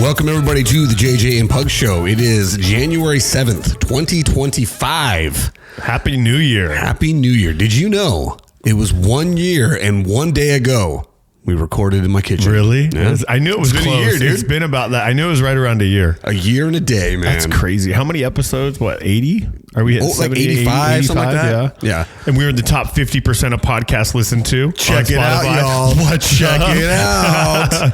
Welcome everybody to the JJ and Pug Show. It is January 7th, 2025. Happy New Year. Happy New Year. Did you know it was 1 year and 1 day ago we recorded in my kitchen? Really? Yeah. I knew it was It's been close. a year, dude. It's been about that. I knew it was right around a year. A year and a day, man. That's crazy. How many episodes? What, 80? Are we at like 85, something like that? Yeah. And we were in the top 50% of podcasts listened to. Check it out, y'all. Check it out.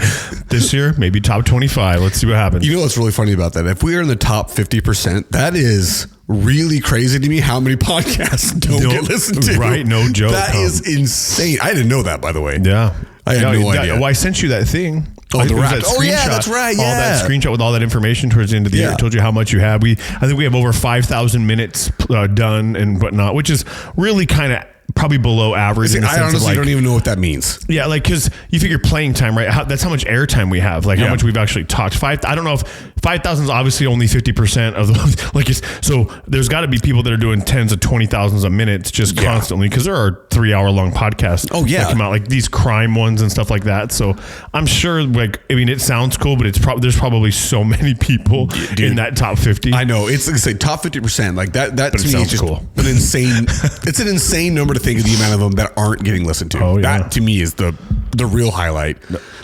This year, maybe top 25. Let's see what happens. You know what's really funny about that? If we are in the top 50%, that is really crazy to me how many podcasts don't get listened to. Right, no joke. That is insane. I didn't know that, by the way. Yeah. I had no idea. Well, I sent you that thing. Oh, the wrap. Oh, yeah, that's right. Yeah. All that screenshot with all that information towards the end of the year. It told you how much you have. I think we have over 5,000 minutes done and whatnot, which is really kind of probably below average. See, in the I sense honestly of don't even know what that means. Yeah, like, because you figure playing time, right? That's how much airtime we have, like how much we've actually talked. I don't know if 5,000 is obviously only 50% of the, like, so there's got to be people that are doing tens of 20,000s of minutes just constantly, because there are 3 hour long podcasts. Oh, yeah. That come out, like these crime ones and stuff like that. So I'm sure, like, I mean, it sounds cool, but there's probably so many people in that top 50. I know. It's like, say, top 50%. Like that to me is just cool. An insane, it's an insane number to think of the amount of them that aren't getting listened to. Oh, yeah. That to me is the real highlight.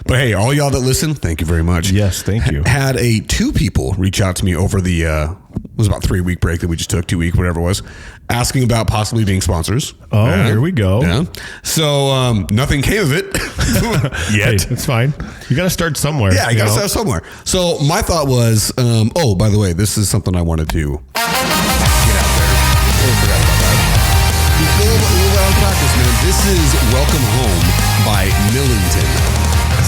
But hey, all y'all that listen, thank you very much. Yes, thank you. Had two people reach out to me over the it was about 3 week break that we just took, 2 week, whatever it was, asking about possibly being sponsors. Oh, here we go. Yeah. So nothing came of it yet. Hey, it's fine. You got to start somewhere. Yeah, you got to start somewhere. So my thought was, oh, by the way, this is something I wanted to get out there. Oh, forgot about that. A little out of practice, man. This is Welcome Home by Millington.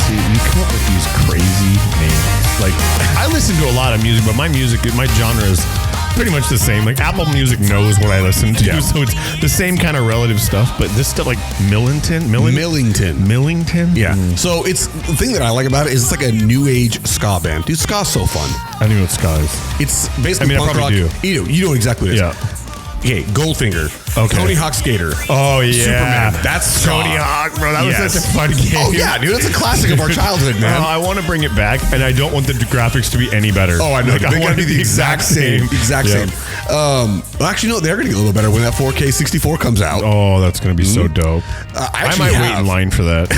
See, you come up with these crazy names. Like, I listen to a lot of music, but my genre is pretty much the same. Like, Apple Music knows what I listen to, so it's the same kind of relative stuff. But this stuff, like Millington. Yeah. So it's the thing that I like about it is it's like a new age ska band. Dude, ska's so fun. I don't know what ska is. It's basically punk rock. I probably do. You know exactly what it is. Yeah. Okay, Goldfinger. Okay. Tony Hawk Skater. Oh, yeah. Superman. That's Tony Hawk, bro. That was such a fun game. Oh, yeah, dude. That's a classic of our childhood, man. I want to bring it back, and I don't want the graphics to be any better. Oh, I know. Like, they got to be the exact same. Same. Well, actually, no, they're going to get a little better when that 4K 64 comes out. Oh, that's going to be so dope. I might wait in line for that.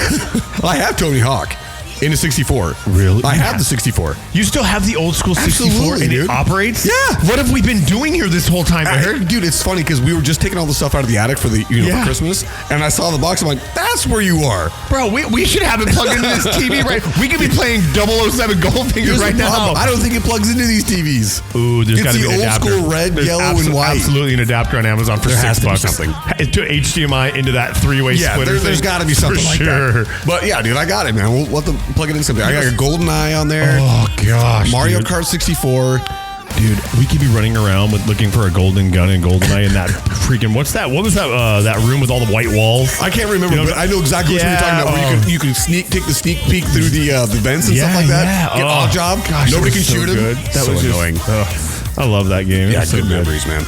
I have Tony Hawk. In a 64. Really? I have the 64. You still have the old school 64 and dude. It operates? Yeah. What have we been doing here this whole time, Eric? Dude, it's funny because we were just taking all the stuff out of the attic for the for Christmas, and I saw the box. I'm like, that's where you are. Bro, we should have it plugged into this TV, right? We could be playing 007 Goldfinger right now. I don't think it plugs into these TVs. Ooh, there's got to be an adapter. It's the old school red, yellow, and white. Absolutely an adapter on Amazon for $6. Something. To HDMI into that three-way splitter. There's got to be something like that. But yeah, dude, I got it, man. We'll have to plug it in something. I got a golden eye on there. Oh gosh, Mario Kart 64. Dude, we could be running around with looking for a golden gun and golden eye in that freaking what was that that room with all the white walls? I can't remember, but I know exactly what you're talking about. Where you could take the sneak peek through the vents and stuff like that. Get odd job. Gosh, nobody can shoot him. That was annoying. I love that game. Yeah, good memories, man.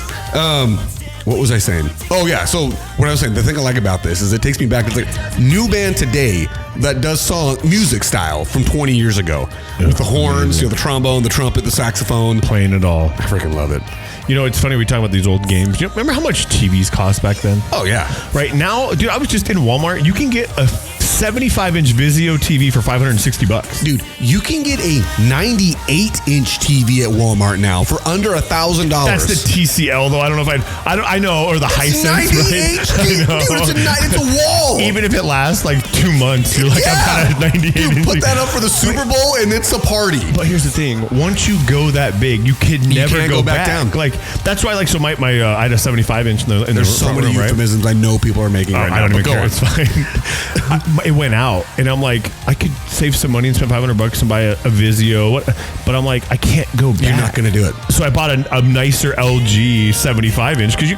What was I saying? Oh yeah. So what I was saying, the thing I like about this is it takes me back. It's like new band today that does music style from 20 years ago with the horns, the trombone, the trumpet, the saxophone, playing it all. I freaking love it. You know, it's funny we talk about these old games. You remember how much TVs cost back then? Oh yeah. Right now, dude, I was just in Walmart. You can get a 75-inch Vizio TV for $560. Dude, you can get a 98-inch TV at Walmart now for under $1,000. That's the TCL though. I don't know if I know, or the Hisense. 98, right? Dude, it's a wall. Even if it lasts like 2 months, you're like, I've got a 98 inch. Dude, put that up for the Super Bowl and it's a party. But here's the thing: once you go that big, you could never go back down. Like that's why, like, so my I had a 75-inch in the There's so many euphemisms I know people are making right now. I don't even care. It's fine. It went out, and I'm like, I could save some money and spend $500 and buy a Vizio, but I'm like, I can't go back. You're not going to do it. So I bought a nicer LG 75-inch because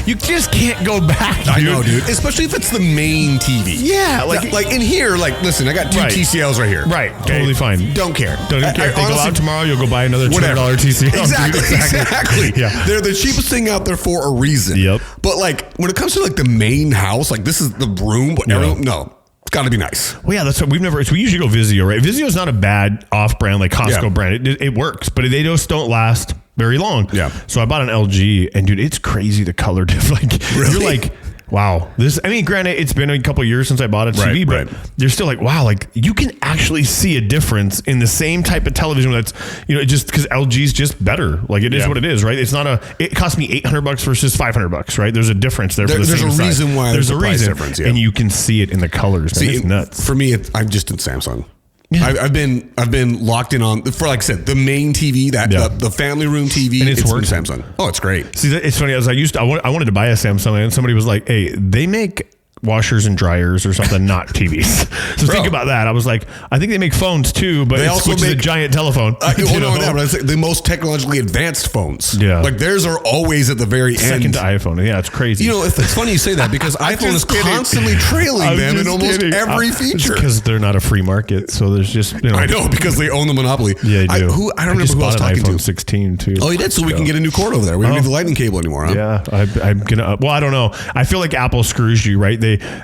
you just can't go back. Dude. I know, dude. Especially if it's the main TV. Yeah, like in here. Like, listen, I got two TCLs right here. Right, totally fine. Don't care. Don't even care. If they go out tomorrow, you'll go buy another $200 TCL. Exactly. Yeah, they're the cheapest thing out there for a reason. Yep. But like when it comes to like the main house, like this is the room, but no. got to be nice. Well, yeah, that's what we usually go Vizio, right? Vizio is not a bad off-brand like Costco brand. It works, but they just don't last very long. Yeah. So I bought an LG, and dude, it's crazy the color difference. Like, really? You're like, wow, granted, it's been a couple of years since I bought a TV, but you're still like, wow, like you can actually see a difference in the same type of television that's, just because LG's just better. Like it is what it is, right? It's not it cost me $800 versus $500, right? There's a difference there. There's a reason why there's a price difference, and you can see it in the colors. Man. It's nuts. For me, I'm just in Samsung. Yeah. I've been locked in on, for like I said, the main TV, the family room TV. And it's Samsung. Oh, it's great. See, it's funny. I wanted to buy a Samsung, and somebody was like, "Hey, they make washers and dryers or something, not TVs." So think about that. I was like, I think they make phones too, but they also make a giant telephone. But it's like the most technologically advanced phones. Yeah, like theirs are always at the very second end. to iPhone. Yeah, it's crazy. It's funny you say that because iPhone is constantly trailing them in almost every feature. Because they're not a free market, so there's just I know because they own the monopoly. Yeah, they do. I don't remember who I was talking to. iPhone 16 too. Oh, you did, so we can get a new cord over there. We don't need the lightning cable anymore. Huh? Yeah, I'm gonna. Well, I don't know. I feel like Apple screws you, right?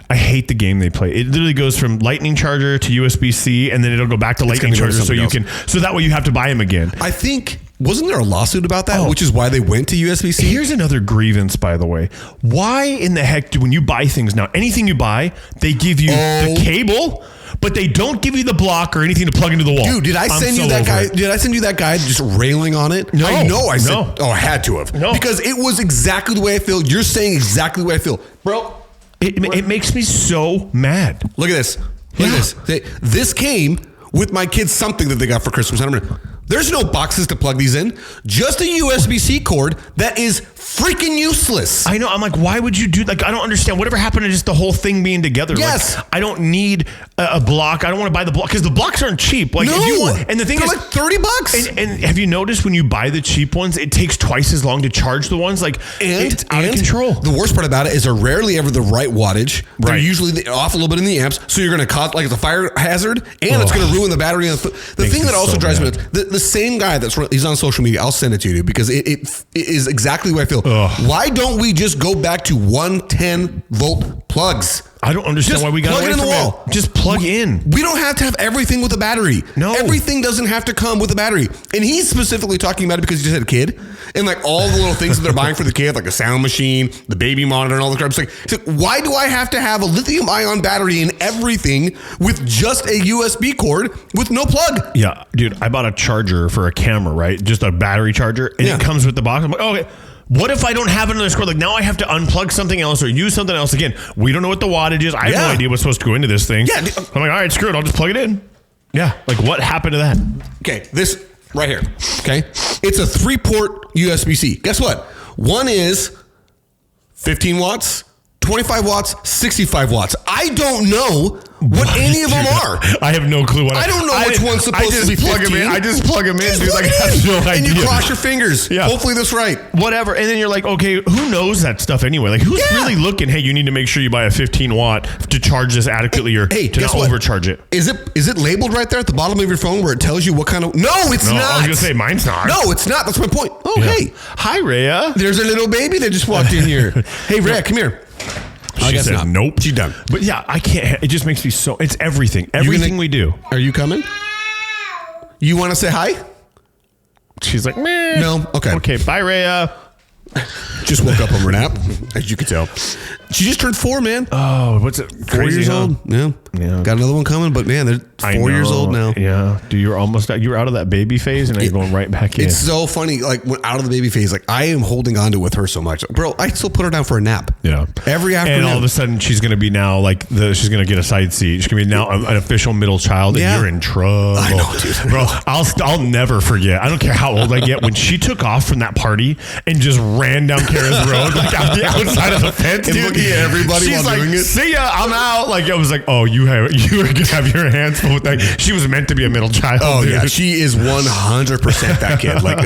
I hate the game they play. It literally goes from lightning charger to USB-C, and then it'll go back to lightning charger, so that way you have to buy them again. I think, wasn't there a lawsuit about that, which is why they went to USB-C? Here's another grievance, by the way. Why in the heck when you buy things now, anything you buy, they give you the cable, but they don't give you the block or anything to plug into the wall. Dude, did I send you that guy? Did I send you that guy just railing on it? No. I know I said, I had to have. No. Because it was exactly the way I feel. You're saying exactly the way I feel. Bro. It makes me so mad. Look at this. Look at this. This came with my kids something that they got for Christmas. I don't know. There's no boxes to plug these in. Just a USB-C cord that is freaking useless. I know. I'm like, why would you do? Like, I don't understand. Whatever happened to just the whole thing being together? Yes. Like, I don't need a block. I don't want to buy the block because the blocks aren't cheap. Like, no. If you want, and the thing they're is, like $30. And have you noticed when you buy the cheap ones, it takes twice as long to charge the ones? Like, it's out of control. The worst part about it is they're rarely ever the right wattage. They're usually off a little bit in the amps, so you're going to cause like it's a fire hazard, and it's going to ruin the battery. The thing that also drives me nuts, the same guy he's on social media. I'll send it to you because it is exactly what I feel. Why don't we just go back to 110 volt plugs? I don't understand why we got away from it. Just plug in. We don't have to have everything with a battery. No. Everything doesn't have to come with a battery. And he's specifically talking about it because he just had a kid. And like all the little things that they're buying for the kid, like a sound machine, the baby monitor, and all the crap. It's like, why do I have to have a lithium ion battery in everything with just a USB cord with no plug? Yeah, dude, I bought a charger for a camera, right? Just a battery charger. And it comes with the box. I'm like, okay. What if I don't have another cord? Like now I have to unplug something else or use something else again. We don't know what the wattage is. I have no idea what's supposed to go into this thing. Yeah. I'm like, all right, screw it. I'll just plug it in. Yeah. Like what happened to that? Okay. This right here. Okay. It's a 3-port USB-C. Guess what? One is 15 watts, 25 watts, 65 watts. I don't know what any of them are. I have no clue what I don't know which one's supposed to be 15. I just plug them in, dude. Like, I have no idea. And you cross your fingers. Yeah. Hopefully that's right. Whatever. And then you're like, okay, who knows that stuff anyway? Like, who's really looking, hey, you need to make sure you buy a 15 watt to charge this adequately or to not overcharge it. Is it labeled right there at the bottom of your phone where it tells you what kind of... No, it's not. I was going to say, mine's not. No, it's not. That's my point. Oh, hey. Hi, Rhea. There's a little baby that just walked in here. Hey, Rhea, come here. I guess not. Nope. She's done. But yeah, I can't. It just makes me so... It's everything. Everything we do. Are you coming? You want to say hi? She's like, meh. No? Okay. Okay, bye, Rhea. Just woke up from her nap, as you can tell. She just turned 4, man. Oh, what's it? 4 years old. Yeah. Got another one coming, but man, they're 4 years old now. Yeah. Dude, you're out of that baby phase and now you're going right back in. It's so funny. Like when out of the baby phase, like I am holding on to it with her so much. Bro, I still put her down for a nap. Yeah. Every afternoon. And all of a sudden she's going to be now like she's going to get a side seat. She's going to be now an official middle child and you're in trouble. I know, dude. Bro, I'll never forget. I don't care how old I get when she took off from that party and just ran down Kara's road, like out the outside of the fence, and dude. looking at everybody She's while like, doing it. see ya, I'm out. Like I was like, oh, you are gonna have your hands full with that. She was meant to be a middle child. Oh dude. yeah, she is 100% that kid. Like,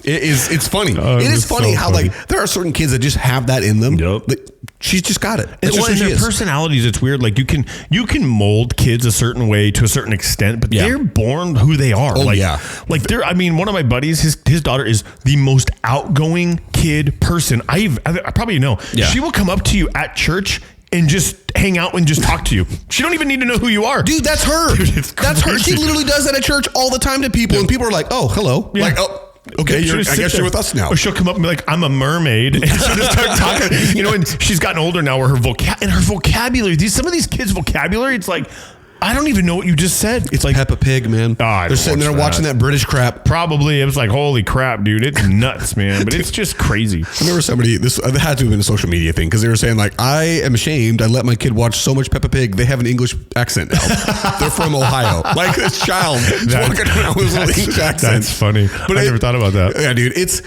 it's funny. It is funny how like there are certain kids that just have that in them. Yep. Like, she's just got it. And their personalities, it's weird. Like you can mold kids a certain way to a certain extent, but they're born who they are. Oh, like they're. I mean, one of my buddies, his daughter is the most outgoing kid person I probably know. Yeah. She will come up to you at church and just hang out and just talk to you. She don't even need to know who you are. Dude, that's her. Dude, that's her. She literally does that at church all the time to people. And people are like, oh, hello. Yeah. Like, oh. Okay, I guess you're with us now. Or she'll come up and be like, I'm a mermaid. And she'll just start talking. You know, and she's gotten older now where her vocabulary, some of these kids' vocabulary, it's like, I don't even know what you just said. It's like Peppa Pig, man. They're sitting there watching that British crap. Probably. It was like, holy crap, dude. It's nuts, man. But it's just crazy. I remember somebody, this had to have been a social media thing, because they were saying, like, I am ashamed. I let my kid watch so much Peppa Pig. They have an English accent now. They're from Ohio. Like, this child is walking around with an English accent. That's funny. But I never thought about that. Yeah, dude. It's...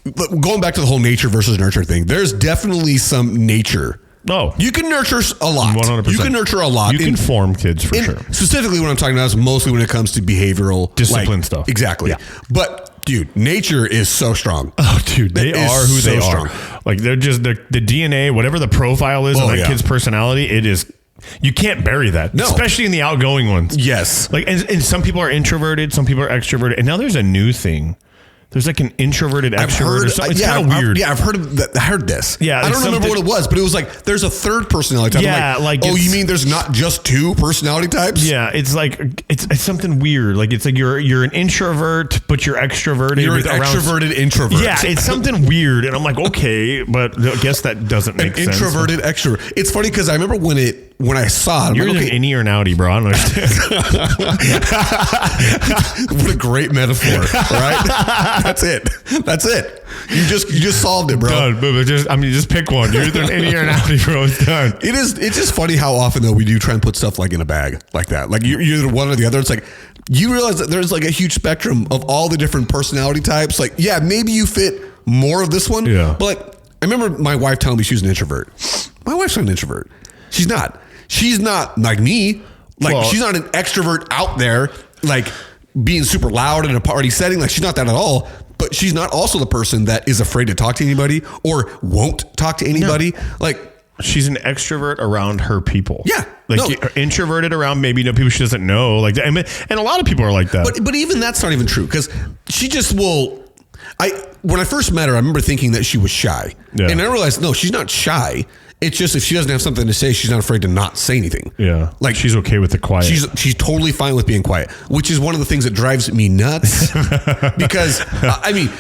going back to the whole nature versus nurture thing, there's definitely some nature. Oh, you can nurture a lot. 100%. You can nurture a lot. You can form kids for sure. Specifically, what I'm talking about is mostly when it comes to behavioral discipline stuff. Exactly. Yeah. But dude, nature is so strong. Oh, dude, they are who they are. Like they're just the DNA, whatever the profile is of that kid's personality. It is. You can't bury that, especially in the outgoing ones. Yes. Like, and some people are introverted, some people are extroverted, and now there's a new thing. There's like an introverted extrovert or something. It's kind of weird. I've heard of that. I heard this. Yeah, I don't remember what it was, but it was like there's a third personality type. Yeah, like oh, you mean there's not just two personality types? Yeah, it's like it's something weird. Like it's like you're an introvert, but you're extroverted. You're an extroverted introvert. Yeah, it's something weird, and I'm like, okay, but I guess that doesn't make sense. Introverted extrovert. It's funny because I remember when I saw it, you're either an innie or an outie, bro. I don't understand. What a great metaphor, right? That's it. That's it. You just solved it, bro. Done. Just pick one. You're either an innie or an outie, bro. It's done. It's just funny how often though we do try and put stuff like in a bag like that. Like you're either one or the other. It's like you realize that there's like a huge spectrum of all the different personality types. Like, yeah, maybe you fit more of this one. Yeah. But like, I remember my wife telling me she was an introvert. My wife's not an introvert. She's not. She's not like me. Like, she's not an extrovert out there, like being super loud in a party setting. Like, she's not that at all. But she's not also the person that is afraid to talk to anybody or won't talk to anybody. No. Like, she's an extrovert around her people. Yeah. Like introverted around maybe people she doesn't know. Like, and a lot of people are like that. But even that's not even true, because she just will. When I first met her, I remember thinking that she was shy. Yeah. And I realized, no, she's not shy. It's just if she doesn't have something to say, she's not afraid to not say anything. Yeah. Like, she's okay with the quiet. She's totally fine with being quiet, which is one of the things that drives me nuts. Because, I mean,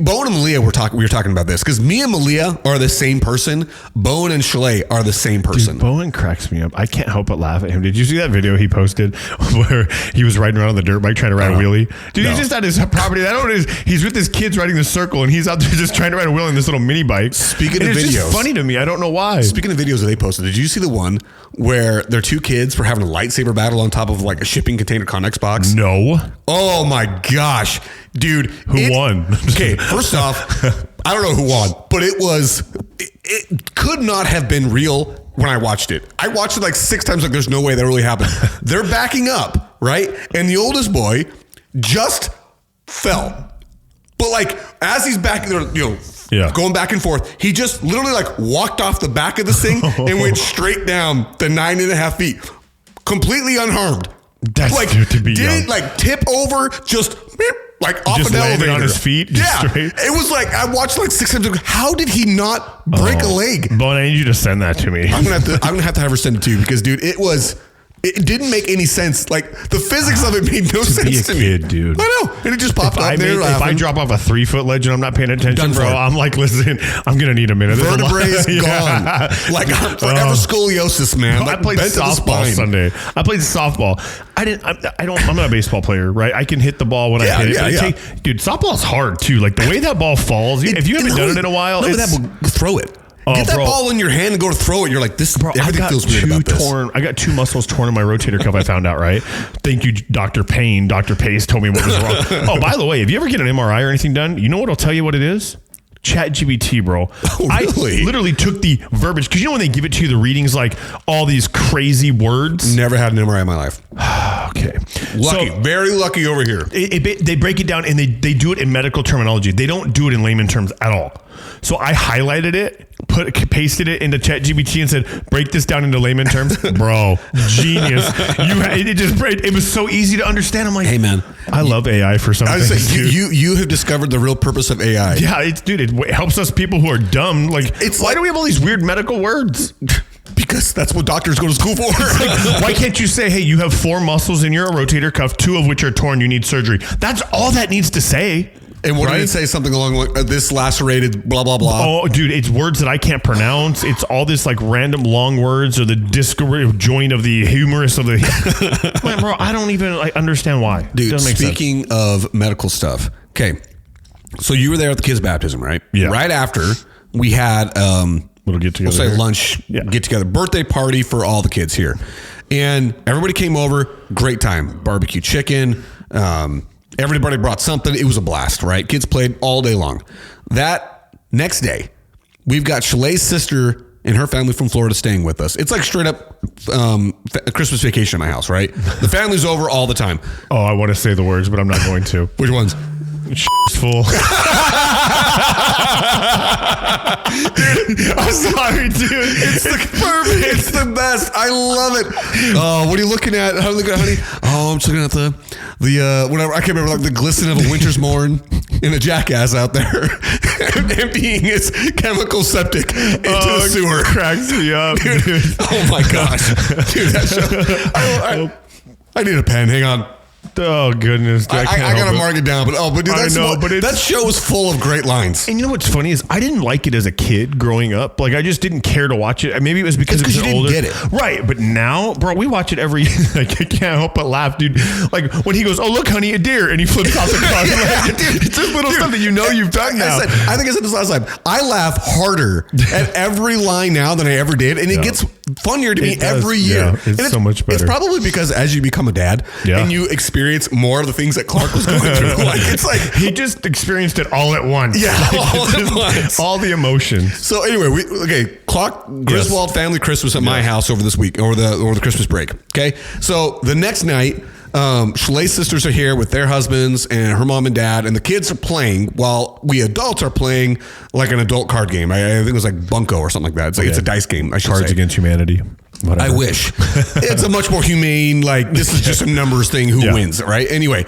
Bowen and Malia, we were talking about this, because me and Malia are the same person. Bowen and Chalet are the same person. Dude, Bowen cracks me up. I can't help but laugh at him. Did you see that video he posted where he was riding around on the dirt bike trying to ride a wheelie? Dude, he's just at his property. I don't know what it is. He's with his kids riding the circle, and he's out there just trying to ride a wheelie in this little mini bike. Speaking of videos. It's just funny to me. I don't know why. Speaking of videos that they posted, did you see the one where their two kids were having a lightsaber battle on top of like a shipping container Connex box? No. Oh my gosh, dude. Who won? Okay, first off, I don't know who won, but it could not have been real when I watched it. I watched it like 6 times, like there's no way that really happened. They're backing up, right? And the oldest boy just fell. But like as he's backing there, going back and forth, he just literally like walked off the back of this thing and went straight down the 9.5 feet, completely unharmed. That's like to be didn't like tip over, just like off just an elevator on his feet. Straight. It was like I watched like 6 times. How did he not break a leg? Bon, I need you to send that to me. I'm gonna have to have her send it to you, because dude, it didn't make any sense. Like the physics of it made no sense to me. Kid, dude. I know. And it just popped up there. If I drop off a 3-foot ledge and I'm not paying attention, bro, I'm like, listen, I'm going to need a minute. Vertebrae's gone. Like I'm forever scoliosis, man. Like, I played softball Sunday. I played softball. I'm not a baseball player, right? I can hit the ball when I hit it. Dude, softball's hard too. Like the way that ball falls, if you haven't done it in a while, throw it. Get that ball in your hand and go to throw it. You're like, everything feels weird about this. I got 2 muscles torn in my rotator cuff, I found out, right? Thank you, Dr. Payne. Dr. Pace told me what was wrong. Oh, by the way, if you ever get an MRI or anything done, you know what will tell you what it is? ChatGPT, bro. Oh, really? I literally took the verbiage, because you know when they give it to you, the readings, like all these crazy words? Never had an MRI in my life. Okay. Lucky. Very lucky over here. They break it down and they do it in medical terminology. They don't do it in layman terms at all. So I highlighted it, pasted it into ChatGPT and said, break this down into layman terms. Bro, genius. It was so easy to understand. I'm like, hey man, I love AI for some things too. You have discovered the real purpose of AI. Yeah, it helps us people who are dumb. Like, why do we have all these weird medical words? Because that's what doctors go to school for. Why can't you say, hey, you have 4 muscles in your rotator cuff, 2 of which are torn, you need surgery? That's all that needs to say. And what did it say? Something along like this lacerated blah, blah, blah. Oh, dude, it's words that I can't pronounce. It's all this like random long words or the disc joint of the humerus of the... Man, bro, I don't even understand why. Dude, speaking of medical stuff. Okay. So you were there at the kids' baptism, right? Yeah. Right after we had... Little get together. We'll say lunch, get together, birthday party for all the kids here. And everybody came over, great time. Barbecue chicken, everybody brought something. It was a blast, right? Kids played all day long. That next day, we've got Shalay's sister and her family from Florida staying with us. It's like straight up Christmas vacation at my house, right? The family's over all the time. Oh, I want to say the words, but I'm not going to. Which ones? Shit's full. Dude, I'm sorry, dude. It's the perfect. It's the best. I love it. Oh, what are you looking at? How are you looking at, honey? Oh, I'm just looking at the whatever. I can't remember, like the glisten of a winter's morn in a jackass out there emptying his chemical septic into the sewer. Cracks me up, dude. Oh my gosh, dude, that show. I need a pen. Hang on. Oh goodness! I gotta mark it down, but dude, that show was full of great lines. And you know what's funny is I didn't like it as a kid growing up. Like I just didn't care to watch it. Maybe it was because it was older. Didn't get it right. But now, bro, we watch it every. Like I can't help but laugh, dude. Like when he goes, "Oh look, honey, a deer," and he flips off the car. Like, dude, it's just little stuff that you've done now. I think I said this last time. I laugh harder at every line now than I ever did, and it gets funnier to me every year. Yeah, it's so much better. It's probably because as you become a dad and you experience more of the things that Clark was going through, like it's like he just experienced it all at once. Yeah, all at once, all the emotions. So anyway, Clark Griswold family Christmas at my house over this week, over the Christmas break. Okay, so the next night, Shalay's sisters are here with their husbands and her mom and dad, and the kids are playing while we adults are playing like an adult card game. I think it was like Bunko or something like that. It's like it's a dice game. I should Cards say. Against Humanity. Whatever. I wish. It's a much more humane, like this is just a numbers thing, who wins, right? Anyway,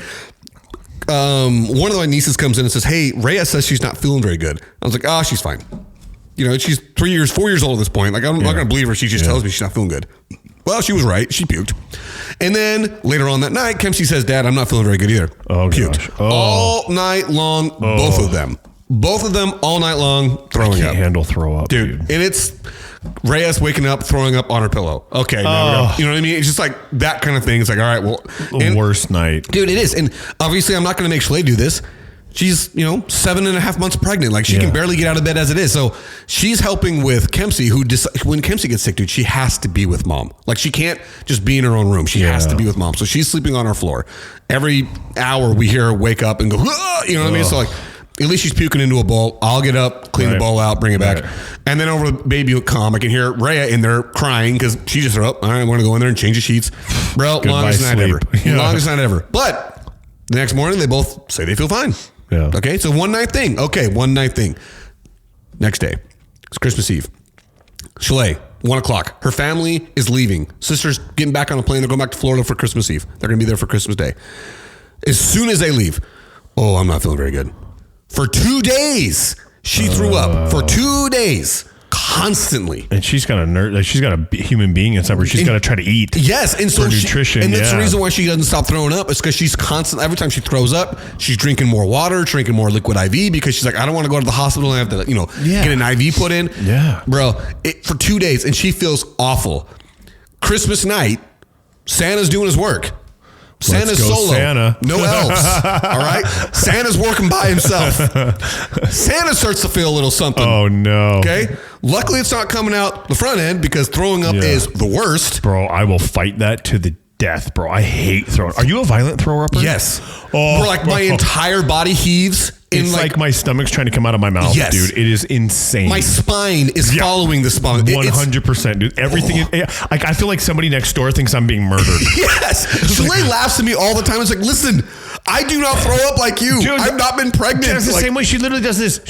one of my nieces comes in and says, hey, Rhea says she's not feeling very good. I was like, oh, she's fine. You know, she's 4 years old at this point. Like, I'm not going to believe her. She just tells me she's not feeling good. Well, she was right. She puked. And then later on that night, Kempsey says, Dad, I'm not feeling very good either. Oh, puked. Gosh. Oh. All night long, both of them. Both of them all night long throwing up. Handle throw up, dude. And it's Reyes waking up, throwing up on her pillow. Okay, no. You know what I mean? It's just like that kind of thing. It's like, all right, well. The worst night. Dude, it is. And obviously, I'm not going to make Shalay do this. She's, 7.5 months pregnant. Like, she can barely get out of bed as it is. So she's helping with Kempsey, when Kempsey gets sick, dude, she has to be with mom. Like, she can't just be in her own room. She has to be with mom. So she's sleeping on our floor. Every hour, we hear her wake up and go, ah! You know what I mean? So, like, at least she's puking into a bowl. I'll get up, clean the bowl out, bring it back. And then over the baby would come, I can hear Rhea in there crying because she just threw up. All right, I'm going to go in there and change the sheets. Bro, longest night ever. Longest night ever. But the next morning, they both say they feel fine. Yeah. Okay, so one night thing. Okay, one night thing. Next day, it's Christmas Eve. Shalay, 1 o'clock. Her family is leaving. Sister's getting back on a plane. They're going back to Florida for Christmas Eve. They're going to be there for Christmas Day. As soon as they leave, I'm not feeling very good. For 2 days, she threw up. For 2 days. Constantly. And she's got she's got a human being inside her. She's got to try to eat. Yes. And so nutrition. And that's the reason why she doesn't stop throwing up. It's because she's constantly, every time she throws up, she's drinking more water, drinking more liquid IV because she's like, I don't want to go to the hospital and have to, get an IV put in. Yeah. Bro, for 2 days. And she feels awful. Christmas night, Santa's doing his work. Santa's solo. Santa. No elves. All right? Santa's working by himself. Santa starts to feel a little something. Oh, no. Okay? Luckily, it's not coming out the front end because throwing up is the worst. Bro, I will fight that to the death, bro. I hate throwing. Are you a violent thrower-upper? Yes. My entire body heaves. It's like my stomach's trying to come out of my mouth, dude. It is insane. My spine is following the spine. 100%, dude. Everything. I feel like somebody next door thinks I'm being murdered. Yes. Shalay laughs at me all the time. It's like, listen, I do not throw up like you. Dude, I've not been pregnant. It's the same way she literally does this.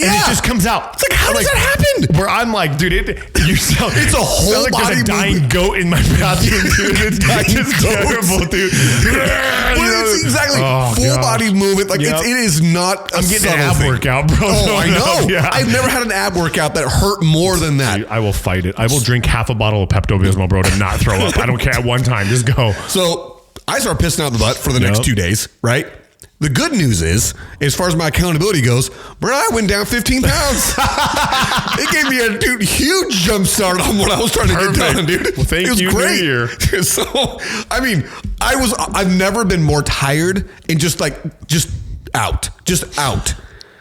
And it just comes out. It's like, how does that happen? Where I'm like, dude, it's a whole like body there's a dying movement. goat in my bathroom, dude. It's just terrible, dude. It's exactly full body movement. Like it is not. I'm getting an ab thing. workout, bro. Oh, I know. Yeah. I've never had an ab workout that hurt more than that. Dude, I will fight it. I will drink half a bottle of Pepto-Bismol, bro, to not throw up. I don't care. At one time, just go. So I start pissing out the butt for the next 2 days, right? The good news is, as far as my accountability goes, bro, I went down 15 pounds. It gave me a huge jump start on what I was trying to get done, dude. Well, thank it was you, great. New Year. So, I mean, I've never been more tired and just out.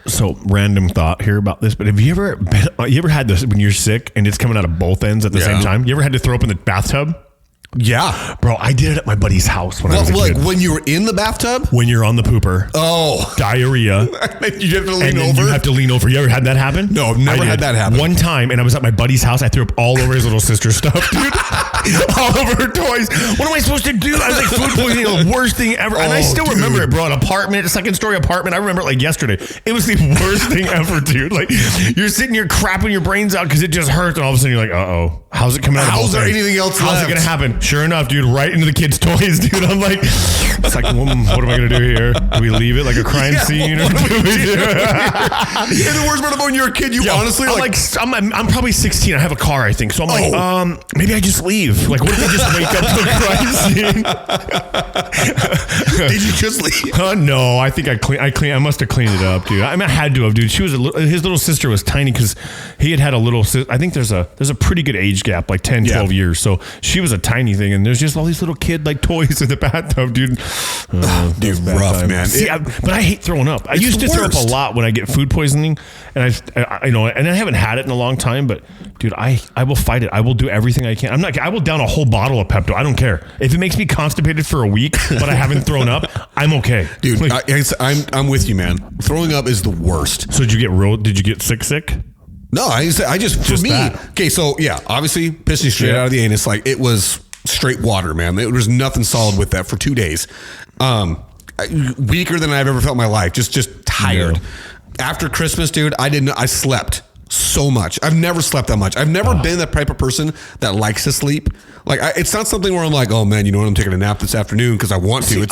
So random thought here about this, but have you ever had this when you're sick and it's coming out of both ends at the same time? You ever had to throw up in the bathtub? Yeah. Bro, I did it at my buddy's house when I was a kid. Like when you were in the bathtub? When you're on the pooper. Oh. Diarrhea. You have to lean and then over? you have to lean over. You ever had that happen? No, I've never had that happen. One time, and I was at my buddy's house. I threw up all over his little sister's stuff, dude. All over her toys. What am I supposed to do? I was like, food poisoning, the worst thing ever. And I still remember it, bro. An apartment, a second story apartment. I remember it like yesterday. It was the worst thing ever, dude. Like, you're sitting here crapping your brains out because it just hurts. And all of a sudden, you're like, uh-oh. How's it coming out? How's there anything else How's left? it going to happen? Sure enough, dude, right into the kids' toys, dude. I'm like, it's like, what am I going to do here? Do we leave it like a crime scene? Or do we do And the worst part about when you're a kid, honestly I'm probably 16. I have a car, I think. So I'm like, maybe I just leave. Like, what if I just wake up to a crime scene? Did you just leave? No, I think I must have cleaned it up, dude. I mean, I had to have, dude. His little sister was tiny because he had a little. I think there's a pretty good age gap, like 10, 12 years. So she was a tiny thing, and there's just all these little kid like toys in the bathtub, dude. Dude, rough, man. See, but I hate throwing up. I used to throw up a lot when I get food poisoning, and I haven't had it in a long time. But dude, I will fight it. I will do everything I can. I will down a whole bottle of Pepto. I don't care if it makes me constipated for a week, but I haven't thrown up. I'm okay, dude. Like, I'm with you, man. Throwing up is the worst. So did you get sick? No, I just for me. That. Okay, so yeah, obviously pissing straight out of the anus. Like it was straight water, man. There was nothing solid with that for 2 days. Weaker than I've ever felt in my life. Just tired. Yeah. After Christmas, dude, I slept so much. I've never slept that much. I've never been that type of person that likes to sleep. Like it's not something where I'm like, oh man, you know what? I'm taking a nap this afternoon because I want to.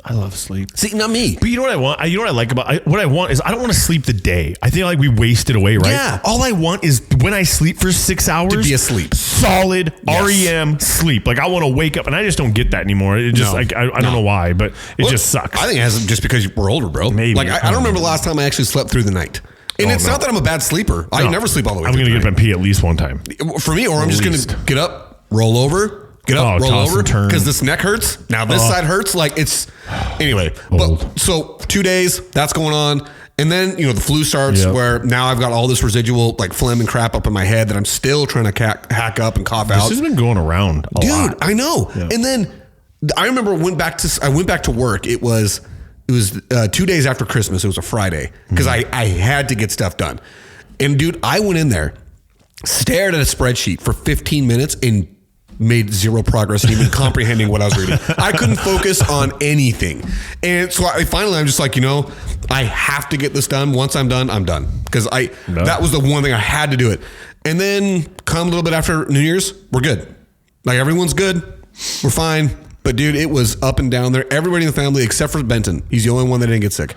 I love sleep. See, not me. But you know what I want? You know what I like about what I want is I don't want to sleep the day. I feel like we waste it away, right? Yeah. All I want is when I sleep for 6 hours to be asleep. Solid REM sleep. Like I want to wake up, and I just don't get that anymore. It just I don't know why, but it just sucks. I think it has just because we're older, bro. Maybe. Like I don't remember the last time I actually slept through the night. And it's not that I'm a bad sleeper. I never sleep all the way. I'm going to get up and pee at least one time. For me, or I'm just going to get up, roll over. Get up, roll over, because this neck hurts. Now this side hurts. Like it's anyway. But so 2 days that's going on, and then the flu starts. Where now I've got all this residual like phlegm and crap up in my head that I'm still trying to hack up and cough out. This has been going around, dude. I know. Yeah. And then I remember I went back to work. It was 2 days after Christmas. It was a Friday because I had to get stuff done. And dude, I went in there, stared at a spreadsheet for 15 minutes and made zero progress in even comprehending what I was reading. I couldn't focus on anything. And so I'm just like, I have to get this done. Once I'm done, I'm done. Because that was the one thing I had to do it. And then come a little bit after New Year's, we're good. Like everyone's good. We're fine. But dude, it was up and down there. Everybody in the family, except for Benton. He's the only one that didn't get sick.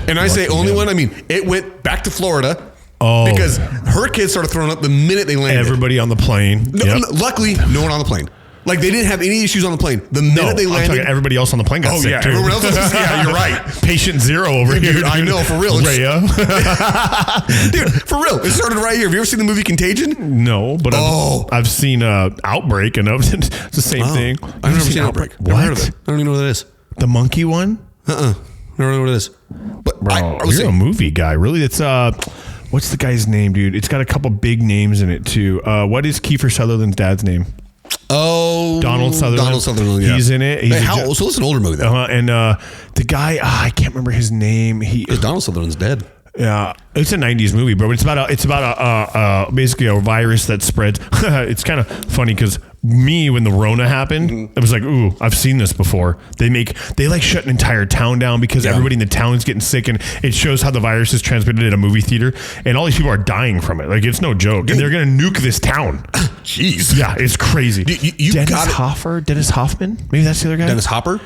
And I say only one, I mean, it went back to Florida. Because her kids started throwing up the minute they landed. Everybody on the plane. Luckily, no one on the plane. Like they didn't have any issues on the plane. The minute they landed, everybody else on the plane got sick too. Everyone else. Yeah, you're right. Patient zero over here. Dude, I know, for real. Rhea. Dude, for real. It started right here. Have you ever seen the movie Contagion? No, but I've seen Outbreak, and it's the same thing. I've never seen Outbreak. What? Never heard of it. I don't even know what that is. The monkey one? Never know what it is. But bro, you're a movie guy. Really? It's what's the guy's name, dude? It's got a couple big names in it too. What is Kiefer Sutherland's dad's name? Donald Sutherland. Donald Sutherland, yeah. He's in it. So it's an older movie though. And the guy, I can't remember his name. Donald Sutherland's dead. Yeah, it's a '90s movie, bro. It's about basically a virus that spreads. It's kind of funny because when the Rona happened, I was like, ooh, I've seen this before. They like shut an entire town down because everybody in the town is getting sick, and it shows how the virus is transmitted at a movie theater, and all these people are dying from it. Like, it's no joke, and they're gonna nuke this town. Jeez, yeah, it's crazy. Dennis Hoffman, maybe that's the other guy. Dennis Hopper.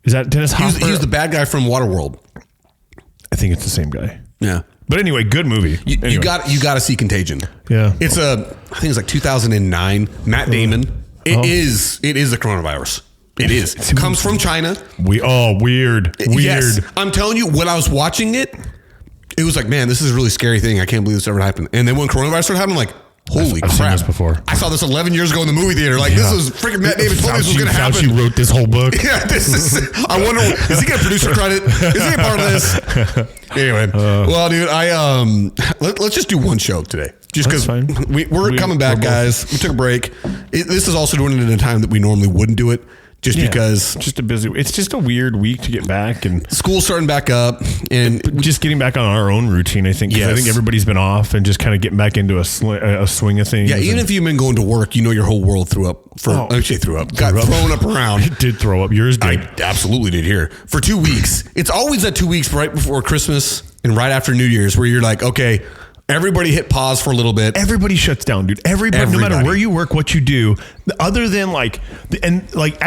Is that Dennis Hopper? He was the bad guy from Waterworld. I think it's the same guy. Yeah. But anyway, good movie. You got to see Contagion. Yeah. I think it's like 2009. Matt Damon. It is the coronavirus. It is. It comes from China. Weird. Yes. I'm telling you, when I was watching it, it was like, man, this is a really scary thing. I can't believe this ever happened. And then when coronavirus started happening, I'm like, holy crap. I've seen this before. I saw this 11 years ago in the movie theater. Like, this was freaking Matt Damon told me this was going to happen. Fauci wrote this whole book. Yeah, I wonder, is he getting producer credit? Is he a part of this? Anyway, well, dude, let's just do one show today. Just because we're coming back, guys. We took a break. This is also doing it in a time that we normally wouldn't do it. Because it's just a weird week to get back, and school's starting back up, and just getting back on our own routine. I think I think everybody's been off and just kind of getting back into a swing of things. Yeah, even if you've been going to work, your whole world threw up. Got thrown up around. It did throw up. Yours did. I absolutely did here for 2 weeks. It's always that 2 weeks right before Christmas and right after New Year's where you're like, okay. Everybody hit pause for a little bit. Everybody shuts down, dude. Everybody, no matter where you work, what you do, other than I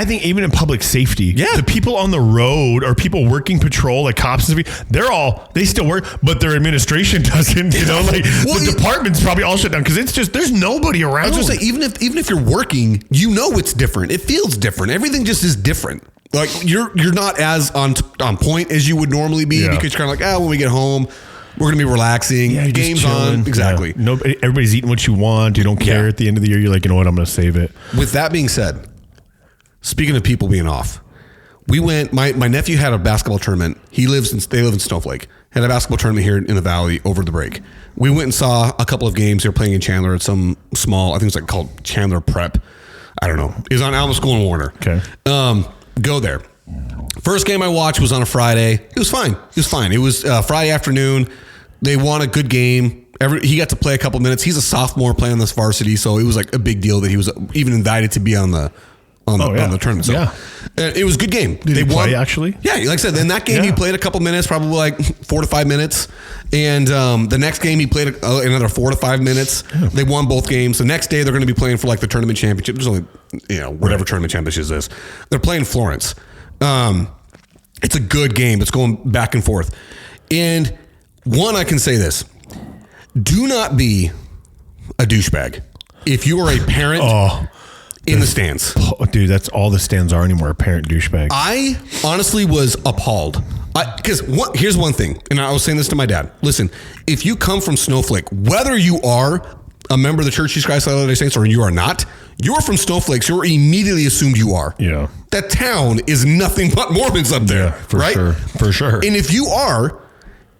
think even in public safety, the people on the road or people working patrol, like cops and stuff, they still work, but their administration doesn't, the department's probably all shut down because it's just, there's nobody around. I was going to say, even if you're working, it's different. It feels different. Everything just is different. Like you're not as on point as you would normally be because you're kind of like, when we get home, we're going to be relaxing. Yeah, game's on. Exactly. Yeah. Everybody's eating what you want. You don't care at the end of the year. You're like, you know what? I'm going to save it. With that being said, speaking of people being off, we went, my nephew had a basketball tournament. They live in Snowflake. Had a basketball tournament here in the Valley over the break. We went and saw a couple of games. They were playing in Chandler at some small, I think it's called Chandler Prep. I don't know. It was on Alma School in Warner. Okay. Go there. First game I watched was on a Friday. It was fine. It was Friday afternoon. They won a good game. He got to play a couple minutes. He's a sophomore playing this varsity, so it was like a big deal that he was even invited to be on the tournament. So it was a good game. Did they play actually? Yeah, like I said, in that game he played a couple minutes, probably like 4 to 5 minutes, and the next game he played another 4 to 5 minutes. Yeah. They won both games. The next day they're going to be playing for like the tournament championship. There's only whatever tournament championship is. They're playing Florence. It's a good game. It's going back and forth. And one, I can say this. Do not be a douchebag. If you are a parent in the stands. Dude, that's all the stands are anymore, a parent douchebag. I honestly was appalled. Because here's one thing, and I was saying this to my dad. Listen, if you come from Snowflake, whether you are a member of the Church of Jesus Christ of Latter-day Saints or you are not, you're from Snowflake, so you're immediately assumed you are. Yeah. That town is nothing but Mormons up there, right? For sure. And if you are,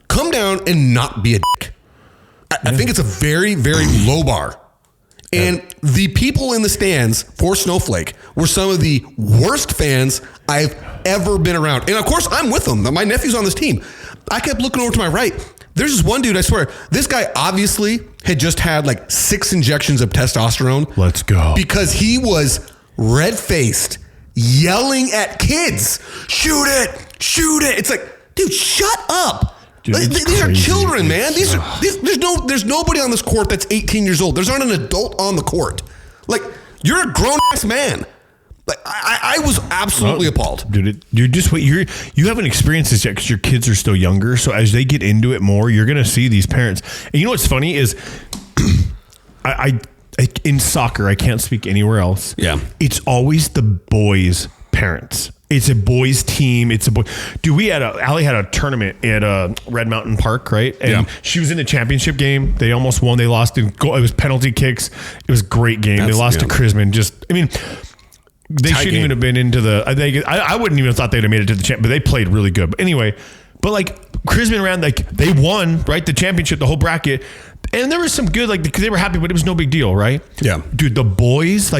come down and not be a dick. I think it's a very, very low bar. And the people in the stands for Snowflake were some of the worst fans I've ever been around. And of course, I'm with them. My nephew's on this team. I kept looking over to my right. There's this one dude, I swear, this guy obviously had just had like 6 injections of testosterone. Let's go. Because he was red-faced, yelling at kids. Shoot it. It's like, dude, shut up. Dude, these are children, man. There's nobody on this court that's 18 years old. There's not an adult on the court. Like, you're a grown-ass man. Like, I was absolutely appalled. Dude, just wait. You haven't experienced this yet because your kids are still younger. So as they get into it more, you're going to see these parents. And you know what's funny is I in soccer, I can't speak anywhere else. Yeah. It's always the boys' parents. It's a boys' team. It's a boy. Dude, Allie had a tournament at Red Mountain Park, right? And she was in the championship game. They almost won. They lost. It was penalty kicks. It was a great game. They lost to Chrisman. They shouldn't even have been into the. I wouldn't even have thought they'd have made it to the champ, but they played really good. But anyway, Chrisman ran they won the championship, the whole bracket, and there was some good they were happy, but it was no big deal, right? Yeah, dude, the boys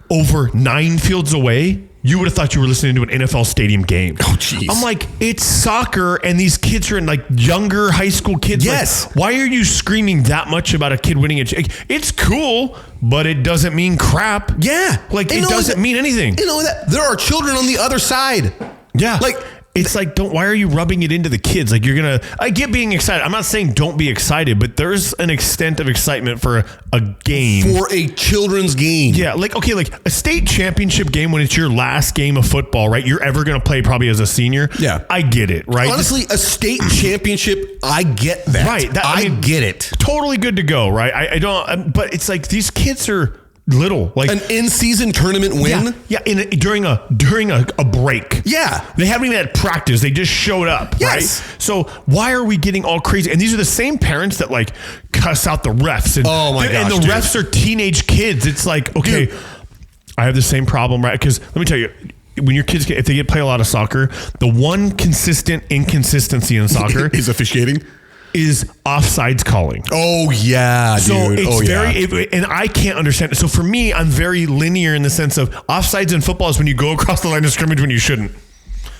over 9 fields away. you would have thought you were listening to an NFL stadium game. Oh, jeez. I'm like, it's soccer, and these kids are in like younger high school kids. Yes. Like, why are you screaming that much about a kid winning a It's cool, but it doesn't mean crap. Yeah. Like, it doesn't mean anything. You know that there are children on the other side. Yeah. Like, it's like, why are you rubbing it into the kids? Like, I get being excited. I'm not saying don't be excited, but there's an extent of excitement for a game. For a children's game. Yeah. Like, okay, like a state championship game when it's your last game of football, right? You're ever going to play probably as a senior. Yeah. I get it, right? Honestly, a state championship, I get that. Right. I get it. Totally good to go, right? I don't, but it's like these kids are little, like an in-season tournament win. Yeah, during a break. Yeah, they haven't even had practice. They just showed up. Yes. Right. So why are we getting all crazy? And these are the same parents that like cuss out the refs. And, oh my gosh, and the refs are teenage kids. It's like, okay, dude, I have the same problem, right? Because let me tell you. When your kids if they play a lot of soccer, the one consistent inconsistency in soccer is officiating. Is offsides calling. Oh yeah, dude. So it's and I can't understand it. So for me, I'm very linear in the sense of offsides in football is when you go across the line of scrimmage when you shouldn't.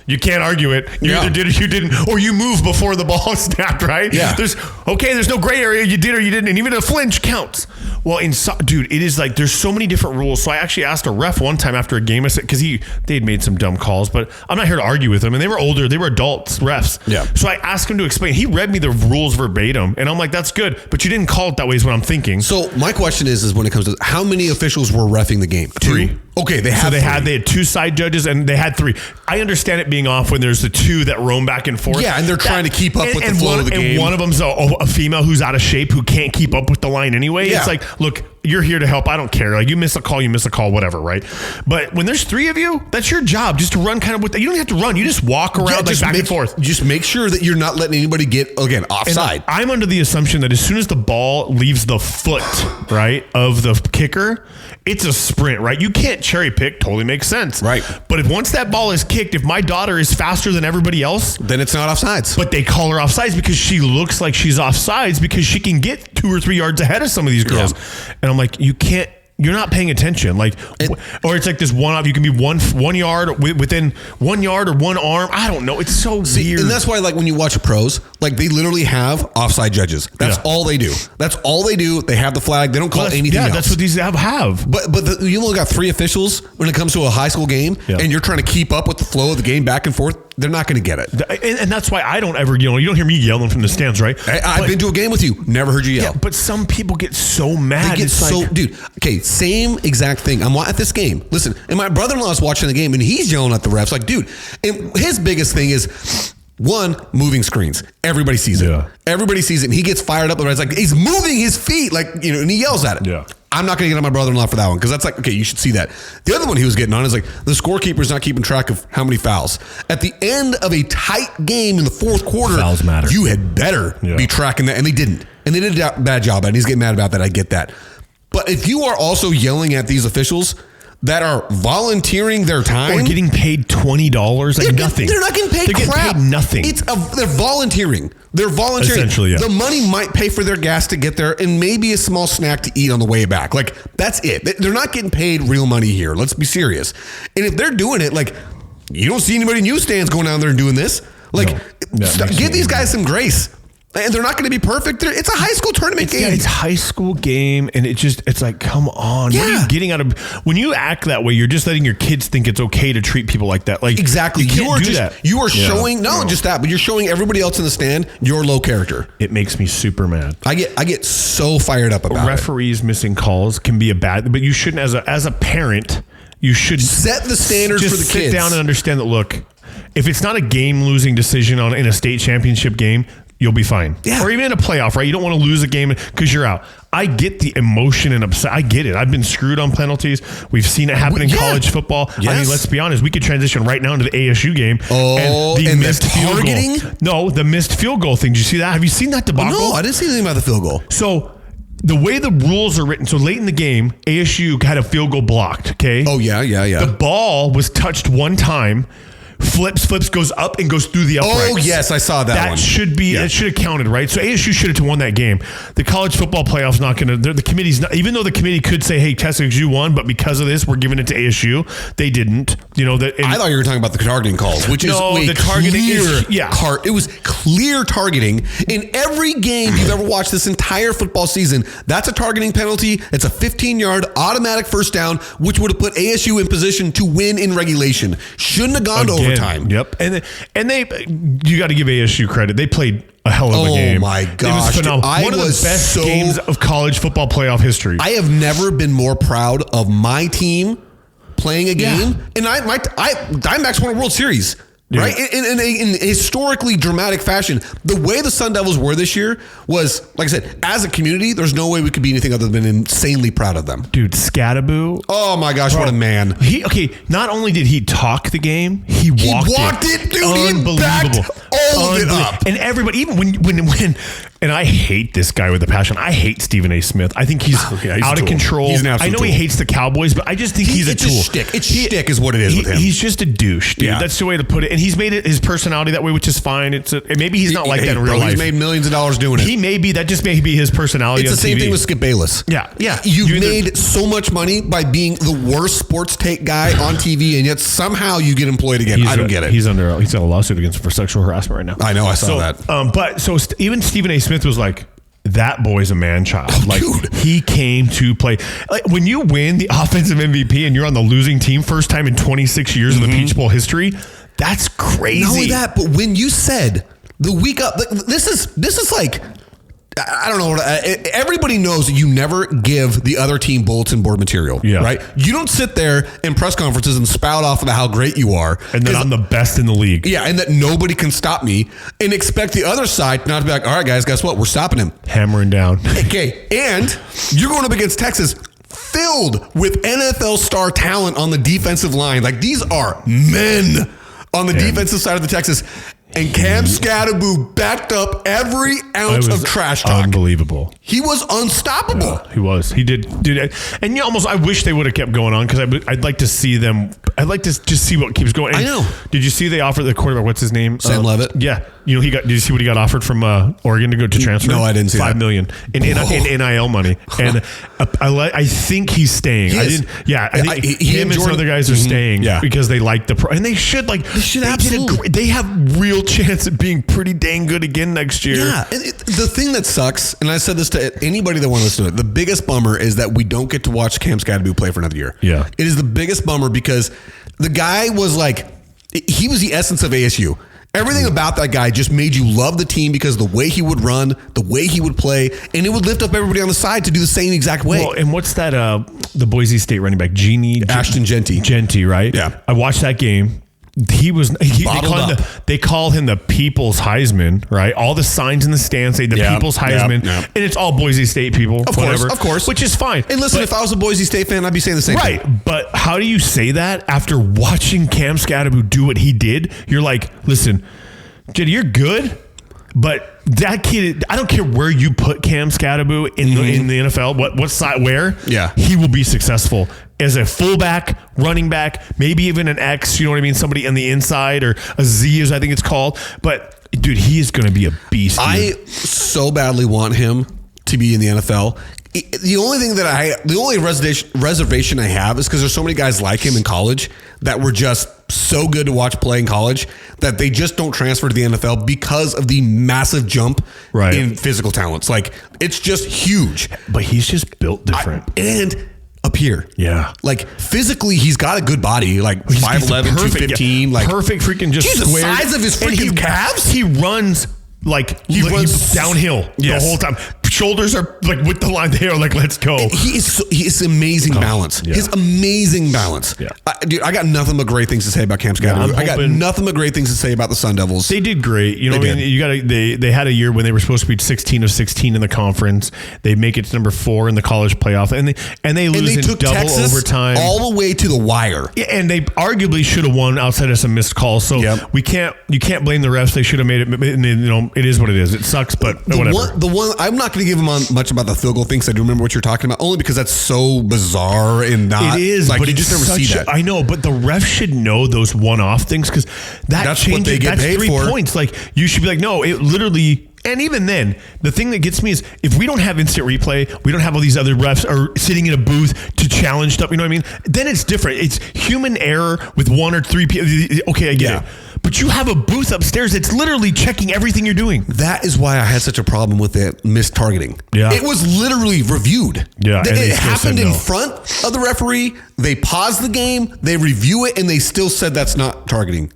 You can't argue it. You either did it, you didn't, or you move before the ball snapped, right? Yeah. There's no gray area. You did or you didn't, and even a flinch counts. Well, dude, it is like there's so many different rules. So I actually asked a ref one time after a game, I said, because they had made some dumb calls, but I'm not here to argue with them. And they were older, they were adults, refs. Yeah. So I asked him to explain. He read me the rules verbatim, and I'm like, that's good, but you didn't call it that way. Is what I'm thinking. So my question is when it comes to how many officials were reffing the game? 3. Okay, they had 2 side judges and they had 3. I understand it being off when there's the 2 that roam back and forth. Yeah, and they're trying to keep up with the flow of the game. And one of them's a female who's out of shape who can't keep up with the line anyway. Yeah. It's like, look, you're here to help. I don't care. Like you miss a call, whatever, right? But when there's 3 of you, that's your job, just to run kind of you don't have to run. You just walk around back and forth. Just make sure that you're not letting anybody get offside. And I'm under the assumption that as soon as the ball leaves the foot, right, of the kicker, it's a sprint, right? You can't cherry pick. Totally makes sense. Right. But if once that ball is kicked, if my daughter is faster than everybody else, then it's not offsides. But they call her offsides because she looks like she's offsides because she can get 2 or 3 yards ahead of some of these girls. Yeah. And I'm like, you're not paying attention. Like, or it's like this one off. You can be one yard within 1 yard or one arm. I don't know. It's so weird. And that's why, like, when you watch pros, like they literally have offside judges. That's all they do. That's all they do. They have the flag. They don't call anything else. Yeah, that's what these have. But you only got 3 officials when it comes to a high school game, and you're trying to keep up with the flow of the game back and forth. They're not going to get it. And that's why I don't ever, you don't hear me yelling from the stands, right? I've been to a game with you. Never heard you yell. Yeah, but some people get so mad. They get dude. Okay, same exact thing. I'm at this game. Listen, and my brother-in-law is watching the game, and he's yelling at the refs. Like, dude, and his biggest thing is, one, moving screens. Everybody sees it. Yeah. Everybody sees it, and he gets fired up. And it's like, he's moving his feet, like, and he yells at it. Yeah. I'm not going to get on my brother-in-law for that one because that's like, okay, you should see that. The other one he was getting on is like the scorekeeper's not keeping track of how many fouls. At the end of a tight game in the fourth quarter, fouls matter. You had better be tracking that, and they didn't. And they did a bad job at it. He's getting mad about that. I get that. But if you are also yelling at these officials that are volunteering their time or getting paid $20, like nothing. They're not getting paid They're crap. Getting paid nothing. They're volunteering. They're volunteering. Essentially, yeah. The money might pay for their gas to get there and maybe a small snack to eat on the way back. Like, that's it. They're not getting paid real money here. Let's be serious. And if they're doing it, like, you don't see anybody in newsstands going down there and doing this. Like, give these guys some grace. And they're not going to be perfect. It's a high school tournament game. Yeah, it's a high school game, and it's like, come on. Yeah. What are you getting out of when you act that way? You're just letting your kids think it's okay to treat people like that. Like exactly, you are that. You are showing not just that, but you're showing everybody else in the stand your low character. It makes me super mad. I get so fired up about referees missing calls can be a bad, but you shouldn't as a parent. You should set the standards for the kids. Sit down and understand that. Look, if it's not a game-losing decision in a state championship game, you'll be fine. Yeah. Or even in a playoff, right? You don't want to lose a game because you're out. I get the emotion and upset. I get it. I've been screwed on penalties. We've seen it happen in college football. Yes. I mean, let's be honest. We could transition right now into the ASU game. Oh, and missed field goal. No, the missed field goal thing. Did you see that? Have you seen that debacle? No, I didn't see anything about the field goal. So the way the rules are written, so late in the game, ASU had a field goal blocked, okay? Oh, yeah. The ball was touched one time. Flips, goes up and goes through the uprights. Oh, yes, I saw that one. That should have counted, right? So ASU should have won that game. The college football playoff's not going to, the committee's not, even though the committee could say, hey, Texas, you won, but because of this, we're giving it to ASU. They didn't. You know that. I thought you were talking about the targeting calls, which is the targeting is it was clear targeting in every game you've ever watched this entire football season. That's a targeting penalty. It's a 15-yard automatic first down, which would have put ASU in position to win in regulation. Shouldn't have gone to overtime. Yep, and they you got to give ASU credit. They played a hell of a game. Oh my gosh. It was phenomenal. One of the best games of college football playoff history. I have never been more proud of my team playing a game. And Diamondbacks won a World Series. Yeah. Right? In a historically dramatic fashion. The way the Sun Devils were this year was, like I said, as a community, there's no way we could be anything other than insanely proud of them. Dude, Skattebo. Oh my gosh, what a man. Not only did he talk the game, he walked it. Dude. Unbelievable. He backed all of it up. And everybody, even when and I hate this guy with a passion. I hate Stephen A. Smith. I think he's out of control. He's an absolute tool. He hates the Cowboys, but I just think he's a tool. It's shtick is what it is with him. He's just a douche, dude. Yeah. That's the way to put it. And he's made it his personality that way, which is fine. Maybe he's not like that in real life. He's made millions of dollars doing it. He may be. That just may be his personality. It's the same thing with Skip Bayless. Yeah. You've made so much money by being the worst sports take guy on TV, and yet somehow you get employed again. I don't get it. He's got a lawsuit against him for sexual harassment right now. I know. I saw that. But even Stephen A. Smith was like, that boy's a man-child. Dude. He came to play. Like, when you win the offensive MVP and you're on the losing team first time in 26 years of the Peach Bowl history, that's crazy. Not only that, but when you said the week up, this is like, I don't know. Everybody knows that you never give the other team bulletin board material, right? You don't sit there in press conferences and spout off about how great you are. And that I'm the best in the league. Yeah, and that nobody can stop me, and expect the other side not to be like, all right, guys, guess what? We're stopping him. Hammering down. Okay, and you're going up against Texas, filled with NFL star talent on the defensive line. Like, these are men on the defensive side of the Texas. And Cam Skattebo backed up every ounce of trash talk. Unbelievable. He was unstoppable. Yeah, he was. He did. And I wish they would have kept going on, because I'd like to see them. I'd like to just see what keeps going. And I know. Did you see they offered the quarterback? What's his name? Sam Leavitt. Yeah. Did you see what he got offered from Oregon to transfer? No, I didn't see $5 million in NIL money. And I think he's staying. I think him and some other guys are staying because they like the pro, and they should absolutely. They have real chance at being pretty dang good again next year. Yeah. The thing that sucks, and I said this to anybody that want to listen to it, the biggest bummer is that we don't get to watch Cam Skattebo play for another year. Yeah. It is the biggest bummer because the guy was he was the essence of ASU. Everything about that guy just made you love the team because of the way he would run, the way he would play, and it would lift up everybody on the side to do the same exact way. Well, and what's that, the Boise State running back, Ashton Jeanty. Jeanty, right? Yeah. I watched that game. They call him the People's Heisman, right? All the signs in the stands say the People's Heisman, and it's all Boise State people, of course, which is fine. And listen, if I was a Boise State fan, I'd be saying the same thing. Right, but how do you say that after watching Cam Skattebo do what he did? You're like, listen, Jetty, you're good, but that kid, I don't care where you put Cam Skattebo in the NFL, what side, where, he will be successful as a fullback, running back, maybe even an X, you know what I mean? Somebody on the inside, or a Z, as I think it's called. But dude, he is going to be a beast. I so badly want him to be in the NFL. The only reservation I have is because there's so many guys like him in college that were just so good to watch play in college that they just don't transfer to the NFL because of the massive jump in physical talents. Like, it's just huge. But he's just built different. And up here. Yeah. Like, physically, he's got a good body. Like, 5'11", 215. Like, perfect freaking just square. The size of his freaking calves. He runs like he runs downhill the whole time. Shoulders are like with the line. They are like, let's go. He is amazing balance. Yeah. His amazing balance. Yeah. Dude, I got nothing but great things to say about Cam Skattebo. I got nothing but great things to say about the Sun Devils. They did great. You know what I mean? They had a year when they were supposed to be 16 of 16 in the conference. They make it to number 4 in the college playoff, and they lose in double Texas overtime all the way to the wire. Yeah, and they arguably should have won outside of some missed calls. So you can't blame the refs. They should have made it. You know, it is what it is. It sucks, but whatever. The one I'm not going to give him on much about the field goal thing, because I do remember what you're talking about, only because that's so bizarre and not. It is, like, but you just never see that. I know, but the refs should know those one-off things, because that's what they get that's paid 3 for. points. Like, you should be like, no, it literally And even then, the thing that gets me is if we don't have instant replay, we don't have all these other refs are sitting in a booth to challenge stuff. You know what I mean? Then it's different. It's human error with 1 or 3 people. Okay, I get it. But you have a booth upstairs that's literally checking everything you're doing. That is why I had such a problem with it missed targeting. Yeah. It was literally reviewed. Yeah. It happened in front of the referee. They paused the game. They review it, and they still said that's not targeting.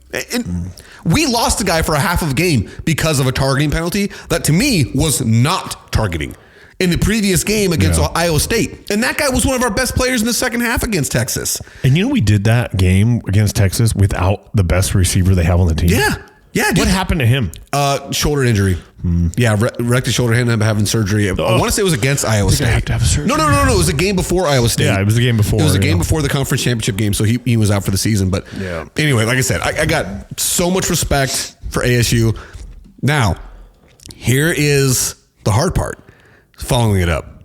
We lost a guy for a half of a game because of a targeting penalty that to me was not targeting in the previous game against Iowa State. And that guy was one of our best players in the second half against Texas. And you know, we did that game against Texas without the best receiver they have on the team. Yeah. Yeah. What happened to him? Shoulder injury. Yeah. Wrecked his shoulder, ended up having surgery. I want to say it was against Iowa State. Have to have a surgery. No. It was a game before Iowa State. Yeah, it was the game before. It was a game before the conference championship game. So he was out for the season. But anyway, like I said, I got so much respect for ASU. Now, here is the hard part, following it up.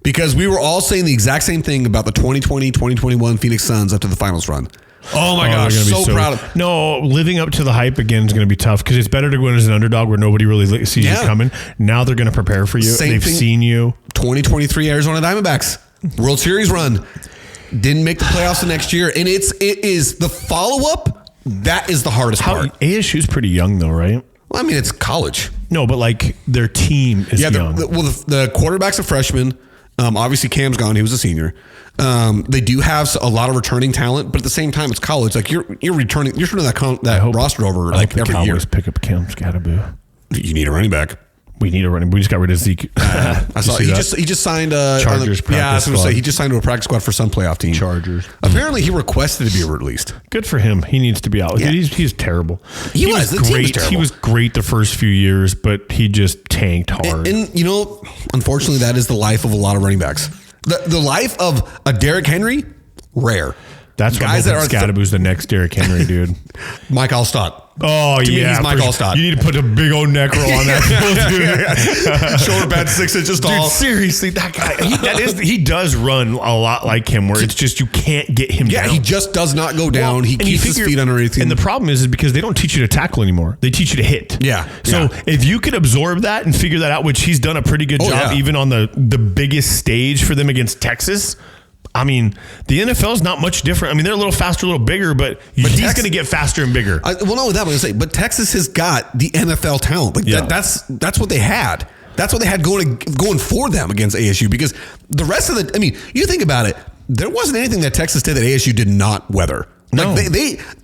Because we were all saying the exact same thing about the 2020-2021 Phoenix Suns after the finals run. Oh my gosh, so proud of. No, living up to the hype again is going to be tough because it's better to go in as an underdog where nobody really sees you coming. Now they're going to prepare for you. They've seen you. 2023 Arizona Diamondbacks World Series run. Didn't make the playoffs the next year. And it is the follow-up. That is the hardest part. ASU's pretty young though, right? Well, I mean, it's college. No, but like their team is young. The quarterback's a freshman. Obviously, Cam's gone. He was a senior. They do have a lot of returning talent, but at the same time, it's college. Like you're turning that roster over like every year. Pick up Cam Skattebo. You need a running back. We need a running. We just got rid of Zeke. I saw he just signed Chargers practice I was going to squad. say he just signed to a practice squad for some playoff team. Chargers. Apparently, he requested to be released. Good for him. He needs to be out. Yeah. He's terrible. He was the team was terrible. He was great the first few years, but he just tanked hard. And you know, unfortunately, that is the life of a lot of running backs. The life of a Derrick Henry, rare. That's guys that are Skattebo's the next Derrick Henry, dude. Mike Allstott. Oh, to me, he's Mike Allstott. You need to put a big old neck roll on that. Dude. Shoulder pad 6 inches tall. Dude, seriously, that guy, he does run a lot like him, where it's just you can't get him down. Yeah, he just does not go down. He keeps his feet underneath him. And the problem is because they don't teach you to tackle anymore. They teach you to hit. Yeah. So if you could absorb that and figure that out, which he's done a pretty good job, even on the biggest stage for them against Texas. I mean, the NFL is not much different. I mean, they're a little faster, a little bigger, but he's going to get faster and bigger. Not with that, I'm going to say, but Texas has got the NFL talent. Like that's what they had. That's what they had going for them against ASU, because the rest of you think about it, there wasn't anything that Texas did that ASU did not weather. No, like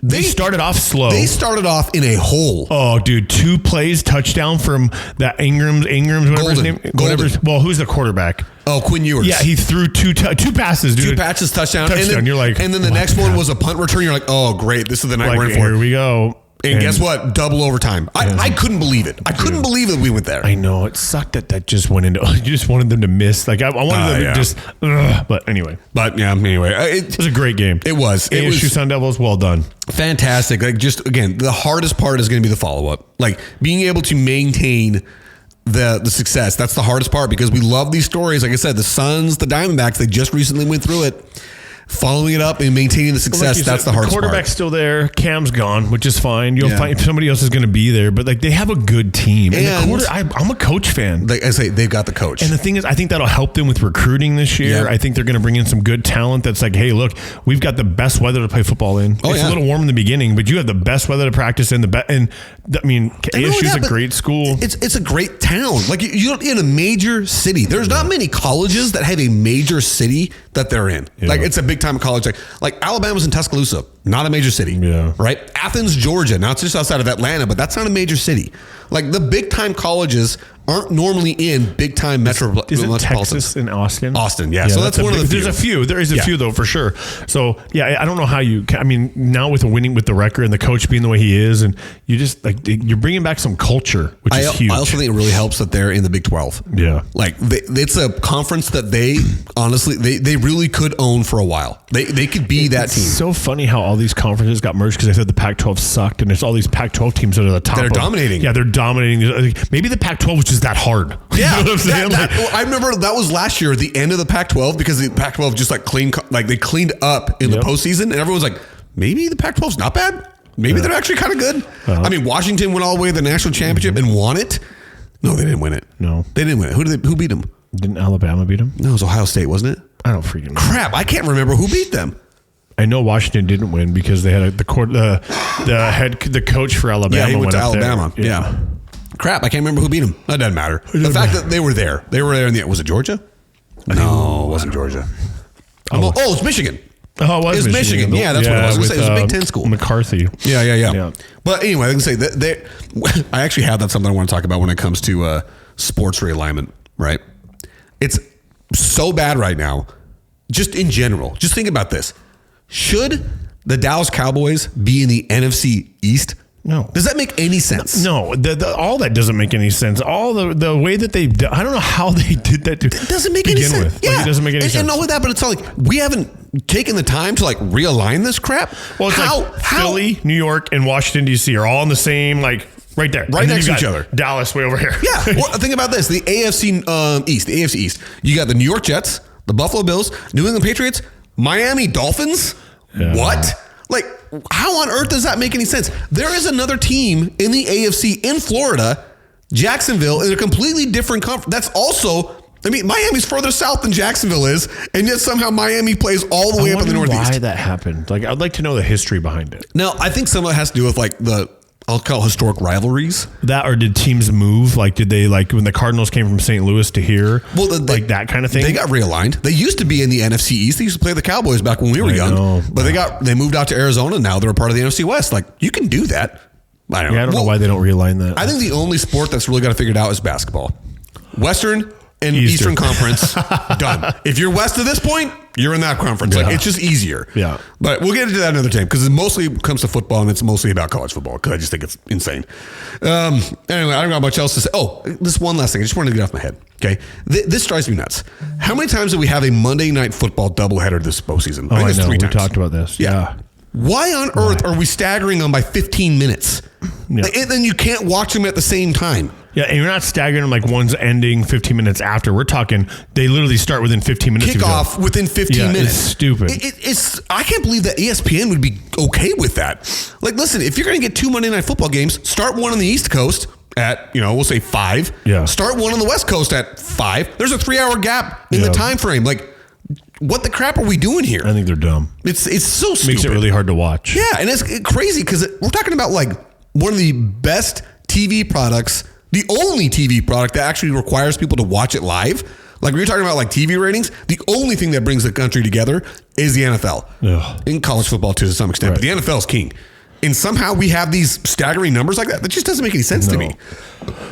they started off slow. They started off in a hole. Oh, dude, 2 plays, touchdown from that Ingram's whatever his name. Well, who's the quarterback? Oh, Quinn Ewers. Yeah, he threw two passes, dude. 2 passes, touchdown. And you're like, and then the next one was a punt return. You're like, oh, great, this is the night we're in for. Here we go. And guess what? Double overtime. I couldn't believe it. I couldn't believe that we went there. I know. It sucked that just went into. You just wanted them to miss. Like I wanted them to just. But anyway. It was a great game. It was. ASU Sun Devils, well done. Fantastic. Like just again, the hardest part is going to be the follow up. Like being able to maintain the success. That's the hardest part, because we love these stories. Like I said, the Suns, the Diamondbacks, they just recently went through it. Following it up and maintaining the success, that's the hardest part. The quarterback's still there. Cam's gone, which is fine. You'll find somebody else is going to be there, but like they have a good team. And I'm a coach fan. Like I say, they've got the coach. And the thing is, I think that'll help them with recruiting this year. Yeah. I think they're going to bring in some good talent that's like, hey, look, we've got the best weather to play football in. It's a little warm in the beginning, but you have the best weather to practice in. ASU's a great school. It's a great town. Like you're in a major city. There's not many colleges that have a major city that they're in. Yeah. Like it's a big time college. Like Alabama's in Tuscaloosa, not a major city. Yeah. Right? Athens, Georgia. Now it's just outside of Atlanta, but that's not a major city. Like the big time colleges aren't normally in big time metropolitan. Is it Texas and Austin? Austin, yeah. So that's one of the few. There's a few. There is a few though, for sure. So yeah, I don't know how you. I mean, now with the record and the coach being the way he is, and you just like you're bringing back some culture, which is huge. I also think it really helps that they're in the Big 12. Yeah, like it's a conference that they honestly they really could own for a while. They could be that team. It's so funny how all these conferences got merged because they said the Pac-12 sucked, and there's all these Pac-12 teams that are the top. They're dominating. Yeah, they're dominating. Maybe the Pac-12 was just that hard. Yeah, you know what I'm saying? I remember that was last year, the end of the Pac-12, because the Pac-12 just they cleaned up in the postseason, and everyone's like, maybe the Pac-12's not bad. Maybe they're actually kind of good. I mean, Washington went all the way to the national championship and won it. No, they didn't win it. No. They didn't win it. Who beat them? Didn't Alabama beat them? No, it was Ohio State, wasn't it? I don't freaking know. Crap, I can't remember who beat them. I know Washington didn't win because they had the coach for Alabama. Yeah, he went to up Alabama. there. Yeah. Crap, I can't remember who beat them. That doesn't matter. The fact that they were there. They were there in the end. Was it Georgia? No, it wasn't Georgia. Oh, it's Michigan. Oh, it was Michigan. Yeah, that's what it was. I was going to say, it was a Big Ten school. McCarthy. Yeah. But anyway, I can say that I actually have that something I want to talk about when it comes to sports realignment, right? It's so bad right now, just in general. Just think about this. Should the Dallas Cowboys be in the NFC East? No. Does that make any sense? No. All that doesn't make any sense. All the way that they, I don't know how they did that. It doesn't make any sense. With. Yeah. Like, it doesn't make any sense. And not with that, but it's not like we haven't taken the time to like realign this crap. Well, it's like Philly, New York, and Washington, D.C. are all in the same, like, right there. Right next to each other. Dallas way over here. Yeah. Well, think about this. The AFC East. You got the New York Jets, the Buffalo Bills, New England Patriots, Miami Dolphins. Yeah. What? Like, how on earth does that make any sense? There is another team in the AFC in Florida, Jacksonville, in a completely different conference. That's also, I mean, Miami's further south than Jacksonville is, and yet somehow Miami plays all the way up in the Northeast. Why that happened? Like, I'd like to know the history behind it. Now, I think some of it has to do with like I'll call it historic rivalries. That, or did teams move? Like, did they, like, when the Cardinals came from St. Louis to here? Well, like that kind of thing? They got realigned. They used to be in the NFC East. They used to play the Cowboys back when we were young. But they moved out to Arizona. Now they're a part of the NFC West. Like, you can do that. I don't know why they don't realign that. I think the only sport that's really got to figure it out is basketball. Western and Eastern Conference, done. If you're west of this point, you're in that conference. Like, it's just easier. Yeah. But we'll get into that another time because it mostly comes to football and it's mostly about college football because I just think it's insane. Anyway, I don't know much else to say. Oh, this one last thing. I just wanted to get off my head. Okay. This drives me nuts. How many times do we have a Monday Night Football doubleheader this postseason? I know. 3 times. We talked about this. Yeah. Why on earth are we staggering them by 15 minutes? Yeah. And then you can't watch them at the same time. Yeah, and you're not staggering them like one's ending 15 minutes after. We're talking, they literally start within 15 minutes. Kickoff within 15 minutes. It's stupid. I can't believe that ESPN would be okay with that. Like, listen, if you're going to get 2 Monday Night Football games, start one on the East Coast at, we'll say 5. Yeah. Start one on the West Coast at 5. There's a 3-hour gap in the time frame. Like, what the crap are we doing here? I think they're dumb. It's so stupid. Makes it really hard to watch. Yeah, and it's crazy because we're talking about like one of the best TV products, the only TV product that actually requires people to watch it live. Like when you're talking about like TV ratings, the only thing that brings the country together is the NFL. Ugh. In college football too, to some extent, but the NFL is king. And somehow we have these staggering numbers like that. That just doesn't make any sense to me.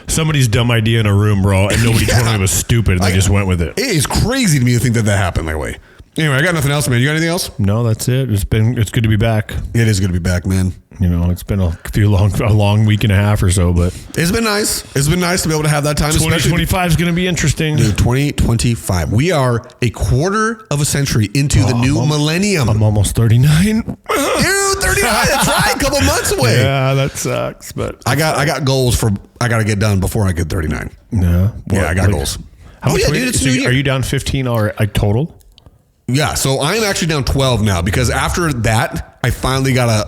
Somebody's dumb idea in a room, bro, and nobody told me it was stupid, and they just went with it. It is crazy to me to think that happened that way. Anyway, I got nothing else, man. You got anything else? No, that's it. It's good to be back. It is good to be back, man. It's been a long week and a half or so, but it's been nice. It's been nice to be able to have that time. 2025 is going to be interesting. Dude, 2025. We are a quarter of a century into the new millennium. I'm almost 39. Dude, 39. That's right. A couple months away. Yeah, that sucks. But I got goals I got to get done before I get 39. Yeah. I got goals. Dude, it's new year. Are you down 15 or like total? Yeah, so I'm actually down 12 now because after that, I finally got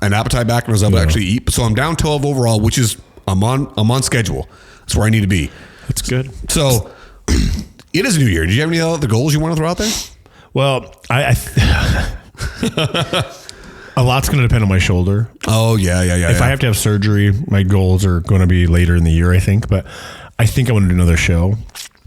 an appetite back and was able to actually eat. So I'm down 12 overall, which is I'm on schedule. That's where I need to be. That's good. So it is a new year. Did you have any other goals you want to throw out there? Well, a lot's going to depend on my shoulder. Oh yeah. If I have to have surgery, my goals are going to be later in the year, I think. But I think I want to do another show.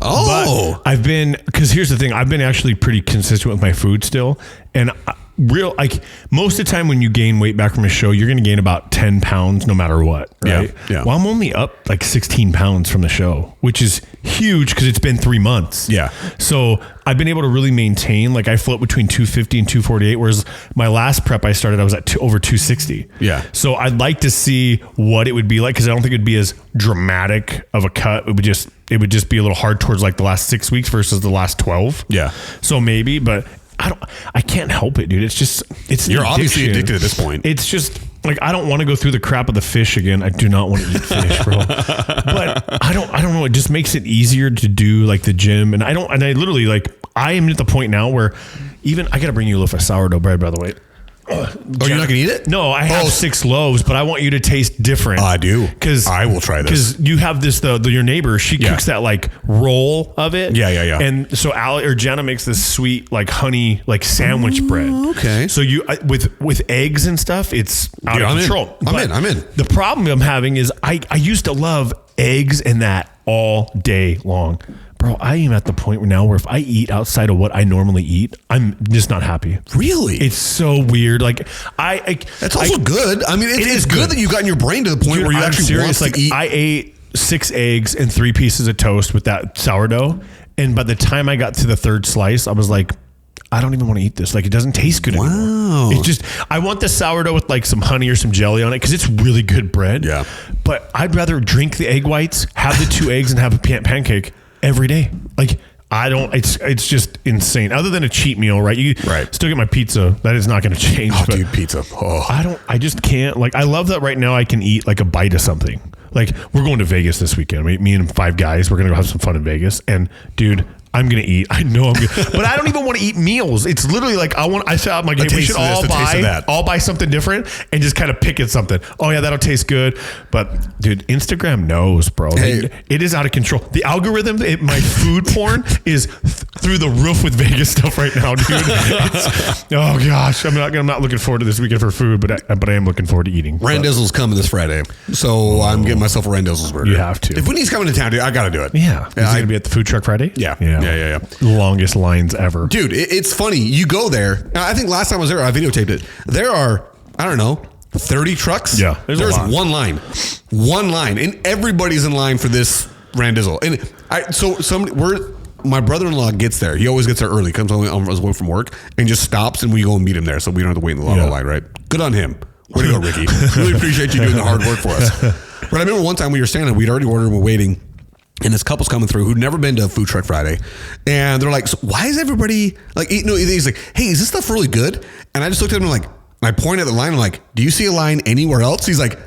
Oh, but because here's the thing, I've been actually pretty consistent with my food still. And most of the time when you gain weight back from a show, you're going to gain about 10 pounds no matter what. Right. Yeah. Well, I'm only up like 16 pounds from the show, which is huge because it's been 3 months. Yeah. So I've been able to really maintain, like I float between 250 and 248, whereas my last prep I started, I was at over 260. Yeah. So I'd like to see what it would be like because I don't think it'd be as dramatic of a cut. It would just be a little hard towards like the last 6 weeks versus the last 12. Yeah. So maybe, but I can't help it, dude. You're obviously addicted at this point. It's just like, I don't want to go through the crap of the fish again. I do not want to eat fish, bro. But I don't know. It just makes it easier to do like the gym. And I literally like, I am at the point now where even I got to bring you a loaf of sourdough bread, by the way. Oh, you're not gonna eat it? No, I have 6 loaves, but I want you to taste different. I do. Because I will try this. Because you have this, your neighbor, she cooks that like roll of it. Yeah. And so Jenna makes this sweet like honey like sandwich bread. Okay. So you with eggs and stuff, it's out of control. I'm in. The problem I'm having is I used to love eggs and that all day long. Bro, I am at the point now where if I eat outside of what I normally eat, I'm just not happy. Really? It's so weird. Like that's also good. I mean, it is good that you got in your brain to the point where you actually want to eat. I ate 6 eggs and 3 pieces of toast with that sourdough, and by the time I got to the 3rd slice, I was like, I don't even want to eat this. Like, it doesn't taste good anymore. It's just, I want the sourdough with like some honey or some jelly on it because it's really good bread. Yeah. But I'd rather drink the egg whites, have the 2 eggs, and have a pancake every day. Like, I don't, it's just insane. Other than a cheat meal, right? You still get my pizza. That is not going to change. Oh, dude, pizza. Oh. I just can't. Like, I love that right now I can eat like a bite of something. Like, we're going to Vegas this weekend. Me and 5 guys, we're going to go have some fun in Vegas. And dude, I'm going to eat. I know I'm going to, but I don't even want to eat meals. It's literally like, I'm like, hey, we should all buy something different and just kind of pick at something. Oh yeah, that'll taste good. But dude, Instagram knows, bro. Hey. It is out of control. The algorithm, my food porn is through the roof with Vegas stuff right now, dude. Oh gosh, I'm not looking forward to this weekend for food, but I am looking forward to eating. Randizzles coming this Friday, so I'm getting myself a Randizzles burger. You have to. If Winnie's coming to town, dude, I got to do it. Yeah. Is it going to be at the food truck Friday? Yeah. Longest lines ever. Dude, it's funny. You go there. I think last time I was there, I videotaped it. There are, I don't know, 30 trucks. Yeah. There's one line. And everybody's in line for this Randizzle. And my brother-in-law gets there. He always gets there early. Comes on his way from work and just stops, and we go and meet him there, so we don't have to wait in the long line, right? Good on him. Way to go, Ricky. Really appreciate you doing the hard work for us. But I remember one time we were standing, we'd already ordered and we're waiting. And this couple's coming through who'd never been to Food Truck Friday. And they're like, so why is everybody like eating? No, he's like, hey, is this stuff really good? And I just looked at him and I pointed at the line. I'm like, do you see a line anywhere else? He's like,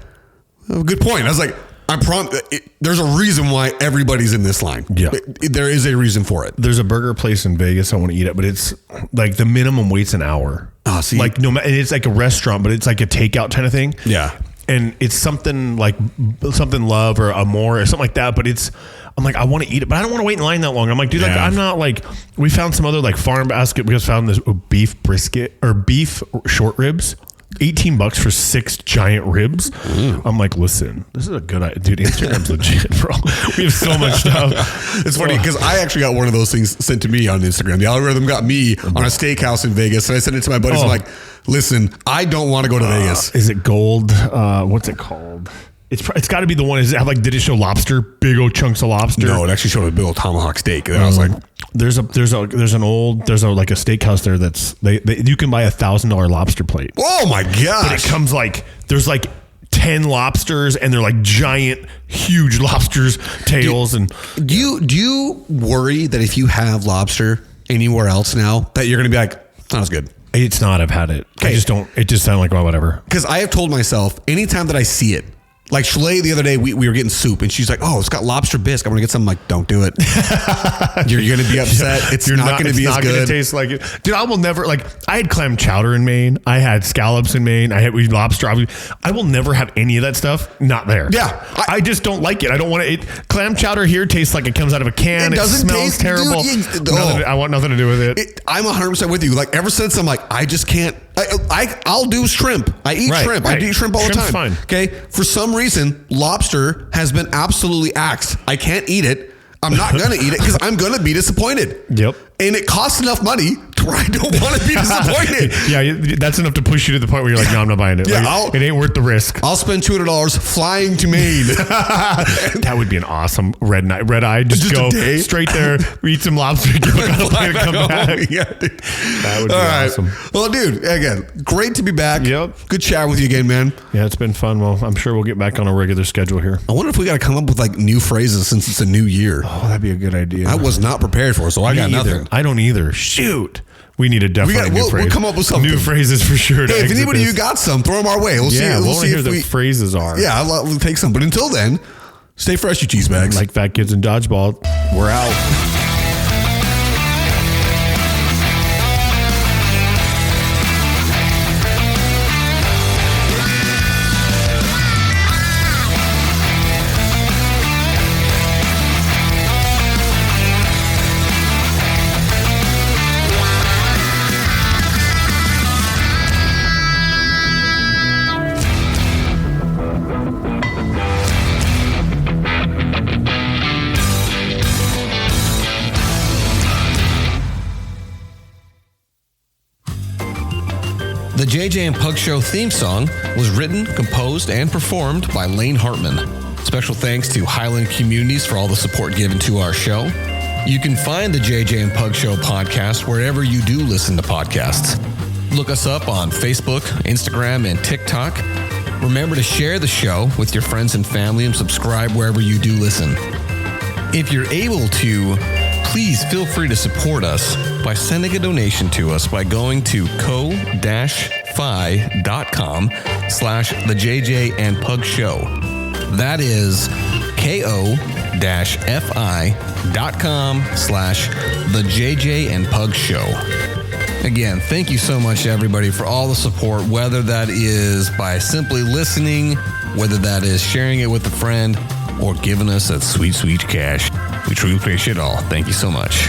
oh, good point. I was like, there's a reason why everybody's in this line. Yeah. There is a reason for it. There's a burger place in Vegas. I want to eat it, but it's like the minimum wait's an hour. Oh, see. Like and it's like a restaurant, but it's like a takeout kind of thing. Yeah. And it's something like something love or Amore or something like that. But I'm like, I want to eat it, but I don't want to wait in line that long. I'm like, dude, like, I'm not like, we found some other like farm basket. We just found this beef brisket or beef short ribs. $18 for 6 giant ribs. I'm like, listen, this is a good idea. Dude, Instagram's legit, bro. We have so much stuff. It's funny because I actually got one of those things sent to me on Instagram. The algorithm got me on a steakhouse in Vegas, and I sent it to my buddies. I'm like, listen, I don't want to go to Vegas. Is it gold? What's it called? It's got to be the one. Did it show lobster? Big old chunks of lobster? No, it actually showed a big old tomahawk steak. And I was like, there's a steakhouse there that's you can buy $1,000 lobster plate. Oh my gosh! But it comes like there's like 10 lobsters and they're like giant, huge lobsters tails. Do you worry that if you have lobster anywhere else now that you're going to be like, it's not as good? It's not. I've had it. Okay. I just don't. It just sounds like, well, whatever. Because I have told myself anytime that I see it. Like Shalay the other day, we were getting soup and she's like, oh, it's got lobster bisque. I'm going to get something. Like, don't do it. You're going to be upset. It's not going to be as good. It's not going to taste like it. Dude, I will never, like, I had clam chowder in Maine. I had scallops in Maine. I had lobster. I will never have any of that stuff. Not there. Yeah. I just don't like it. I don't want to eat. Clam chowder here tastes like it comes out of a can. It doesn't smells terrible. Dude, I want nothing to do with it. I'm 100% with you. Like, ever since I'm like, I just can't. I'll do shrimp. I eat shrimp. I eat shrimp all the time. Fine. Okay. For some reason, lobster has been absolutely axed. I can't eat it. I'm not going to eat it because I'm going to be disappointed. Yep. And it costs enough money to where I don't want to be disappointed. Yeah, that's enough to push you to the point where you're like, no, I'm not buying it. Yeah, like, it ain't worth the risk. I'll spend $200 flying to Maine. That would be an awesome red eye. Just go straight there, eat some lobster, get on a plane and come back. Yeah, dude. That would be awesome. Well, dude, again, great to be back. Yep. Good chat with you again, man. Yeah, it's been fun. Well, I'm sure we'll get back on a regular schedule here. I wonder if we got to come up with like new phrases since it's a new year. Oh, that'd be a good idea. I was not prepared for it, so I got nothing. I don't either. Shoot. We need a definitely new phrase. We'll come up with something. New phrases for sure. Hey, if anybody you got some, throw them our way. We'll see. We'll see if the phrases are. Yeah, we'll take some. But until then, stay fresh, you cheese bags. Like fat kids in dodgeball. We're out. JJ and Pug Show theme song was written, composed, and performed by Lane Hartman. Special thanks to Highland Communities for all the support given to our show. You can find the JJ and Pug Show podcast wherever you do listen to podcasts. Look us up on Facebook, Instagram, and TikTok. Remember to share the show with your friends and family and subscribe wherever you do listen. If you're able to, please feel free to support us by sending a donation to us by going to ko-fi.com/the JJ and Pug Show. That is ko-fi.com/the JJ and Pug Show. Again, thank you so much, everybody, for all the support, whether that is by simply listening, whether that is sharing it with a friend, or giving us that sweet, sweet cash. We truly appreciate it all. Thank you so much.